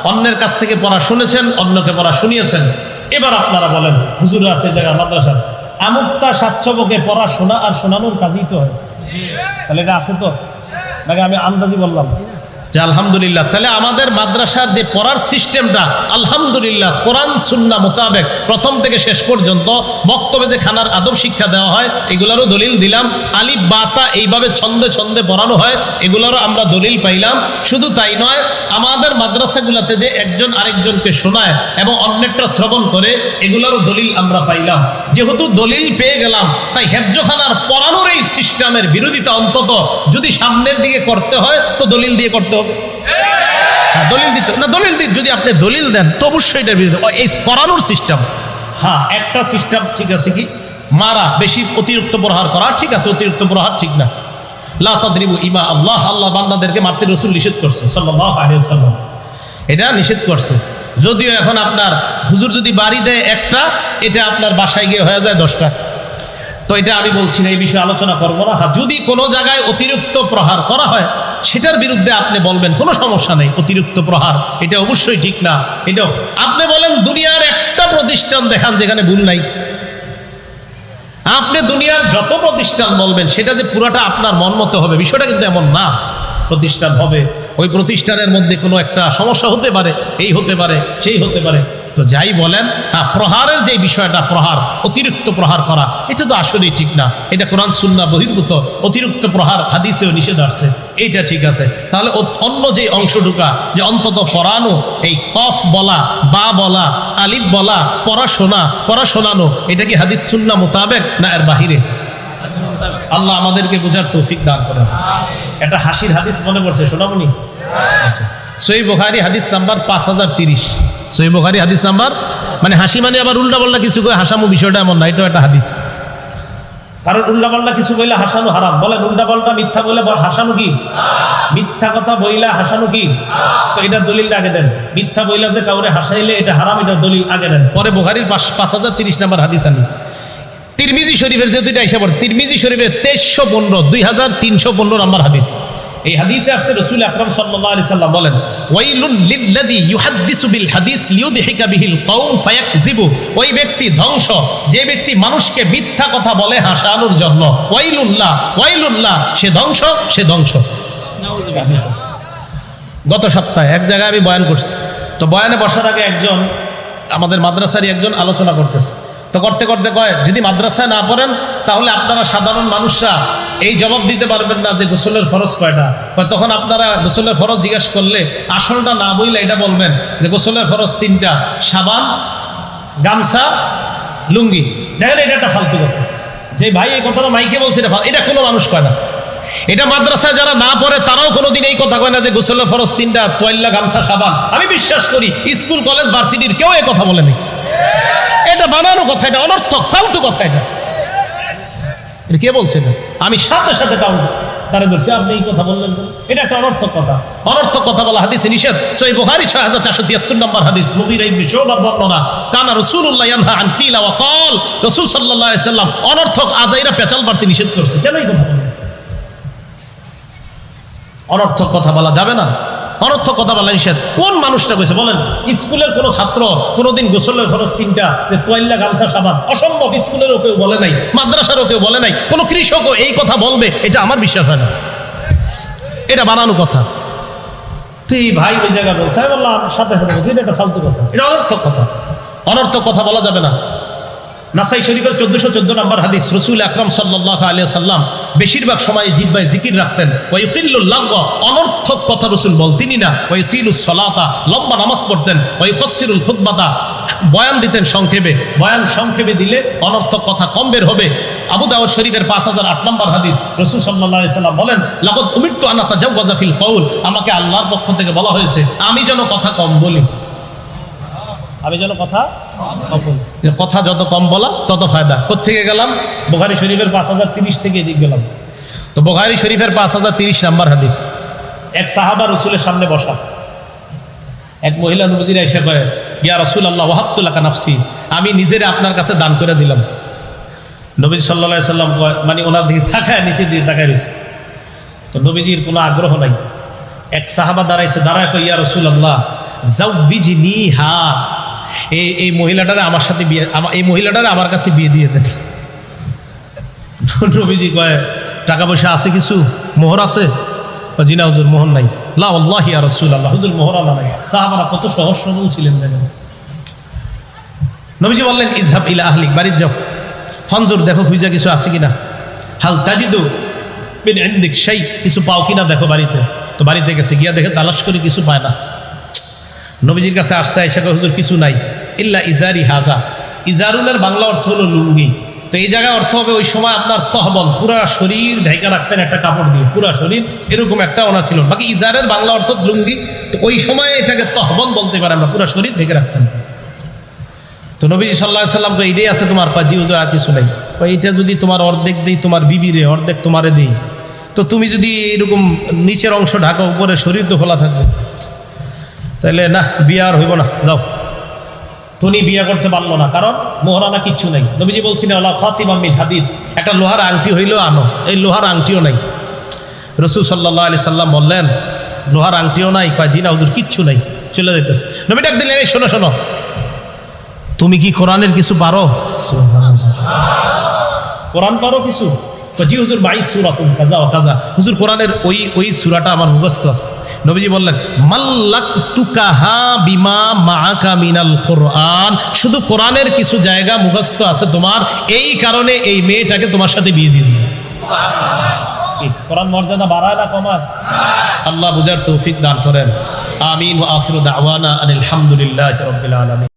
অন্যের কাছ থেকে পড়া শুনেছেন, অন্যকে পড়া শুনিয়েছেন। এবার আপনারা বলেন, হুজুর আছে জায়গা মাদ্রাসা, আমুকটা সাতচবকে পড়া শোনা আর শোনানোর কাজই তো হয়, তাহলে এটা আছে তো নাকি আমি আন্দাজি বললাম? যে আলহামদুলিল্লাহ, তাহলে আমাদের মাদ্রাসার যে পড়ার সিস্টেমটা আলহামদুলিল্লাহ কোরআন সুন্নাহ মোতাবেক প্রথম থেকে শেষ পর্যন্ত, বক্তব্যে যে খানার আদব শিক্ষা দেওয়া হয় এগুলারও দলিল দিলাম, আলিফ বাতা এইভাবে ছন্দে ছন্দে পড়ানো হয় এগুলারও আমরা দলিল পাইলাম। শুধু তাই নয়, আমাদের মাদ্রাসাগুলোতে যে একজন আরেকজনকে শোনায় এবং অন্যেরটা শ্রবণ করে এগুলারও দলিল আমরা পাইলাম। যেহেতু দলিল পেয়ে গেলাম, তাই হেফজখানার পড়ানোর এই সিস্টেমের বিরোধিতা অন্তত যদি সামনের দিকে করতে হয় তো দলিল দিয়ে করতে হবে। দলিল দিতে না, দলিল দিতে যদি আপনি দলিল দেন তো অবশ্যই এটা বিরোধী। এই পড়ানোর সিস্টেম, হ্যাঁ একটা সিস্টেম ঠিক আছে, কি মারা, বেশি অতিরিক্ত প্রহার করা ঠিক আছে, অতিরিক্ত প্রহার ঠিক না। লা তাদরিবু ইমা আল্লাহ, আল্লাহ বান্দাদেরকে মারতে রাসূল নিষেধ করছে সাল্লাল্লাহু আলাইহি ওয়াসাল্লাম, এটা নিষেধ করছে। যদিও এখন আপনার হুজুর যদি বাড়ি দেয় একটা, এটা আপনার বাসায় গিয়ে হয়ে যায় 10টা। তো এটা আমি বলছি না, এই বিষয়ে আলোচনা করবো না। হ্যাঁ, যদি কোনো জায়গায় অতিরিক্ত প্রহার করা হয় সেটার বিরুদ্ধে আপনি বলবেন কোনো সমস্যা নেই, অতিরিক্ত প্রহার এটা অবশ্যই ঠিক না। এটাও আপনি বলেন দুনিয়ার একটা প্রতিষ্ঠান দেখান যেখানে ভুল নাই। আপনি দুনিয়ার যত প্রতিষ্ঠান বলবেন সেটা যে পুরাটা আপনার মন মতো হবে বিষয়টা কিন্তু এমন না। প্রতিষ্ঠান হবে, ওই প্রতিষ্ঠানের মধ্যে কোনো একটা সমস্যা হতে পারে, এই হতে পারে সেই হতে পারে। তো যাই বলেন, হ্যাঁ প্রহারের যে বিষয়টা, প্রহার অতিরিক্ত প্রহার করা এটা তো আসলেই ঠিক না, এটা কোরআন সুন্নাহ বহির্ভূত। অতিরিক্ত প্রহার হাদিসেও নিষেধ আসছে, এইটা ঠিক আছে। তাহলে অন্য যে অংশ ঢুকা, যে অন্তত পড়ানো, এই কফ বলা, বা বলা, আলিফ বলা, পড়াশোনা, পড়াশোনানো, এটা কি হাদিস সুন্নাহ মোতাবেক না এর বাহিরে? আল্লাহ আমাদেরকে বোঝার তৌফিক দান করেন। একটা হাসির হাদিস মনে পড়ছে, শোনাবনি? আচ্ছা, সহিহ বুখারী হাদিস নাম্বার 5030। সহিহ বুখারী হাদিস নাম্বার, মানে হাসি মানে আবার উল্টা পাল্টা কিছু করে হাসামো, বিষয়টা এমন না, এটাও একটা হাদিস। কারণ উল্টা পাল্টা কিছু বইলে হাসানো হারাম। বলেন উল্টা পাল্টা মিথ্যা বলে হাসানো কি? মিথ্যা কথা বইলা হাসানো কি? তো এটা দলিলটা আগে দেন। মিথ্যা বইলা যে কাউরে হাসাইলে এটা হারাম, এটা দলিল আগে দেন, পরে বুখারীর 5030 নাম্বার হাদিস আনি। তিরমিজি শরীফের যেহেতু এটা এসে পড়ে, তিরমিজি শরীফের 2315, 2315 নাম্বার হাদিস। এই হাদিসে আসছে রাসূল আকরাম সাল্লাল্লাহু আলাইহি সাল্লাম বলেন, ওয়াইলুন লিল্লাযী ইউহাদ্দিসু বিল হাদিস লিইউদহিকা বিহিল কওম ফায়াকযিবু। ওই ব্যক্তি ধ্বংস যে ব্যক্তি মানুষকে মিথ্যা কথা বলে হাসানোর জন্য। ওয়াইলুল্লাহ, ওয়াইলুল্লাহ, সে ধ্বংস, সে ধ্বংস। গত সপ্তাহে এক জায়গায় আমি বয়ান করছি, তো বয়ানে বসার আগে একজন আমাদের মাদ্রাসারই একজন আলোচনা করতেছে। তো করতে করতে কয় যদি মাদ্রাসায় না পড়েন তাহলে আপনারা সাধারণ মানুষরা এই জবাব দিতে পারবেন না যে গোসলের ফরজ কয়টা। তখন আপনারা গোসলের ফরজ জিজ্ঞেস করলে আসলটা না বইলে এটা বলবেন যে গোসলের ফরজ 3টা, সাবান, গামছা, লুঙ্গি। দেখেন এটা একটা ফালতু কথা, যে ভাই এই কথাটা মাইকে বলছে এটা কোনো মানুষ কয় না। এটা মাদ্রাসায় যারা না পড়ে তারাও কোনোদিন এই কথা কয় না যে গোসলের ফরজ 3টা, তোয়াল্লা, গামছা, সাবান। আমি বিশ্বাস করি স্কুল কলেজ ভার্সিটির কেউ এই কথা বলেনি। এটা বানানো কথা, এটা অনর্থক ফালতু কথা। এটা কে বলছে? আমি সাথে সাথে তারা বলছি আপনি এই কথা বললেন, এটা একটা অনর্থক কথা। অনর্থক কথা বলা হাদিসে নিষেধ। সহিহ বুখারী 6473 নম্বর হাদিস, মুগীরা ইবনে শুবার বর্ণনা, কানা রাসূলুল্লাহ ইয়ানহা আন কিলা ওয়া ক্বাল, রাসূল সাল্লাল্লাহু আলাইহি সাল্লাম অনর্থক আজাইরা পেঁচাল বাড়তে নিষেধ করেছে। কেন এই কথা বলেন? অনর্থক কথা বলা যাবে না, অনর্থক কথা বলা নিষেধ। কোন মানুষটা কইছে বলেন? স্কুলের কোন ছাত্র কোনোদিন গোসলের ফরজ 3টা, যে তোয়াল্লা, গামছা, সাবান অসম্ভব। স্কুলেরও কেউ বলে নাই, মাদ্রাসারও কেউ বলে নাই, কোন কৃষকও এই কথা বলবে এটা আমার বিশ্বাস হয় না। এটা বানানো কথা। তো এই ভাই ওই জায়গায় বলছে, আমি বললাম সাথে সাথে বলছি এটা একটা ফালতু কথা, এটা অনর্থক কথা। অনর্থক কথা বলা যাবে না। নাসাই শরীফের 1414 নম্বর হাদিস, রাসূল আকরাম সাল্লাল্লাহু আলাইহি ওয়াসাল্লাম বেশিরভাগ সময় জিহ্বায় জিকির রাখতেন। ওয়া ইউতিল্লুল লাগওয়া, অনর্থক কথা রাসূল বলতেনই না। ওয়া ইউতিলুস সালাতা, লম্বা নামাজ পড়তেন। ওয়া ইউকাসসিরুল খুতবাতা, বয়ান দিতেন সংক্ষেপে। বয়ান সংক্ষেপে দিলে অনর্থক কথা কম বের হবে। আবু দাউদ শরীফের 5008 নম্বর হাদিস, রাসূল সাল্লাল্লাহু আলাইহি ওয়াসাল্লাম বলেন, লাকাদ উমিরতু আন আতাজাওয়াজা ফিল কওল, আমাকে আল্লাহর পক্ষ থেকে বলা হয়েছে আমি যেন কথা কম বলি। আমি যেন কথা যত কম বলা তত ফায়দা। কোত্থেকে গেলাম? বুখারী শরীফের 5030 থেকে এদিক গেলাম। তো বুখারী শরীফের 5030 নম্বর হাদিস, এক সাহাবা রাসূলের সামনে বসা। এক মহিলা নবীজির এসে কয়, ইয়া রাসূলুল্লাহ ওয়াহাবতু লাকা নাফসি, আমি নিজেরে আপনার কাছে দান করে দিলাম। নবী সাল্লাল্লাহু আলাইহি সাল্লাম কয়, মানে ওনার দিকে তাকায়, নিচে দিয়ে তাকায় রয়েছে। তো নবীজির কোনো আগ্রহ নাই। এক সাহাবা দাঁড়ায় কয়, ইয়া রাসূলুল্লাহ যাওয়িজনিহা, এই মহিলাটারে আমার সাথে বিয়ে, এই মহিলাটারে আমার কাছে বিয়ে দিয়ে দেন। নবীজি কয়, টাকা পয়সা আছে কিছু, মোহর আছে? জি না হুজুর, মোহর নাই। লা ওয়াল্লাহি ইয়া রাসূলুল্লাহ, হুজুর মোহর আনা নাই। সাহাবারা কত সহজ সরল ছিলেন দেখেন। নবীজি বললেন, ইযহাব ইলা আহলিক, বাড়ি যাও, ফানজুর, দেখো খুঁজা কিছু আছে কিনা। হাল তাজিদু মিন ইনদিক শাই, কিছু পাও কিনা দেখো বাড়িতে। তো বাড়িতে গেছে, গিয়া দেখে তালাশ করে কিছু পায় না। নবীজির কাছে আসতে আয়েশা কয়, হুজুর কিছু নাই, ইল্লা ইজারি হাজা। ইজারুলের বাংলা অর্থ হলো লুঙ্গি। তো এই জায়গায় অর্থ হবে ওই সময় আপনার তহবল, পুরা শরীর ঢাকা রাখতেন একটা কাপড় দিয়ে, পুরা শরীর, এরকম একটা ওনা ছিল। বাকি ইজারের বাংলা অর্থ লুঙ্গি। তো ওই সময় এটাকে তহবল বলতে পারে, আমরা পুরা শরীর ঢেকে রাখতেন। তো নবীজি সাল্লাল্লাহু আলাইহি সাল্লাম কয়, এইটাই আছে তোমার? জি হুজুর, আর কিছু নাই। এইটা যদি তোমার অর্ধেক দেই তোমার বিবিরে, অর্ধেক তোমারে দেই, তো তুমি যদি এরকম নিচের অংশ ঢাকা, উপরে শরীর তো খোলা থাকবে, তাহলে না, বিয়ে আর হইব না, যাও। তুমি বিয়ে করতে পারলো না, কারণ মোহরানা কিচ্ছু নাই। নবীজি বলছিলেন, আল্লাহ ফাতিমা মিন হাদিদ, একটা লোহার আংটি হইলেও আনো। এই লোহার আংটিও নাই। রাসূল সাল্লাল্লাহু আলাইহি সাল্লাম বললেন, লোহার আংটিও নাই? কয়, জি না হুজুর, কিচ্ছু নাই, চলে যাইতেছে। নবী ডাক দিলেন, এই শোনো শোনো, তুমি কি কোরআনের কিছু পারো? কোরআন পারো কিছু? জি হুজুর, মাই সূরাতুন কাযা ওয়া কাযা, হুজুর কোরআনের ওই সূরাটা আমার মুখস্থ আছে। নবীজি বললেন, মাল্লাকতুকাহা বিমা মাআকা মিনাল কোরআন, শুধু কোরআনের কিছু জায়গা মুখস্থ আছে তোমার, এই কারণে এই মেয়েটাকে তোমার সাথে বিয়ে দিয়ে দিই। কোরআন মর্যাদা বাড়ায় না কমায়? আল্লাহ বুঝার তৌফিক দান করেন। আমিন। ওয়া আখিরু দাওয়ানা আনিল হামদুলিল্লাহি রাব্বিল আলামিন।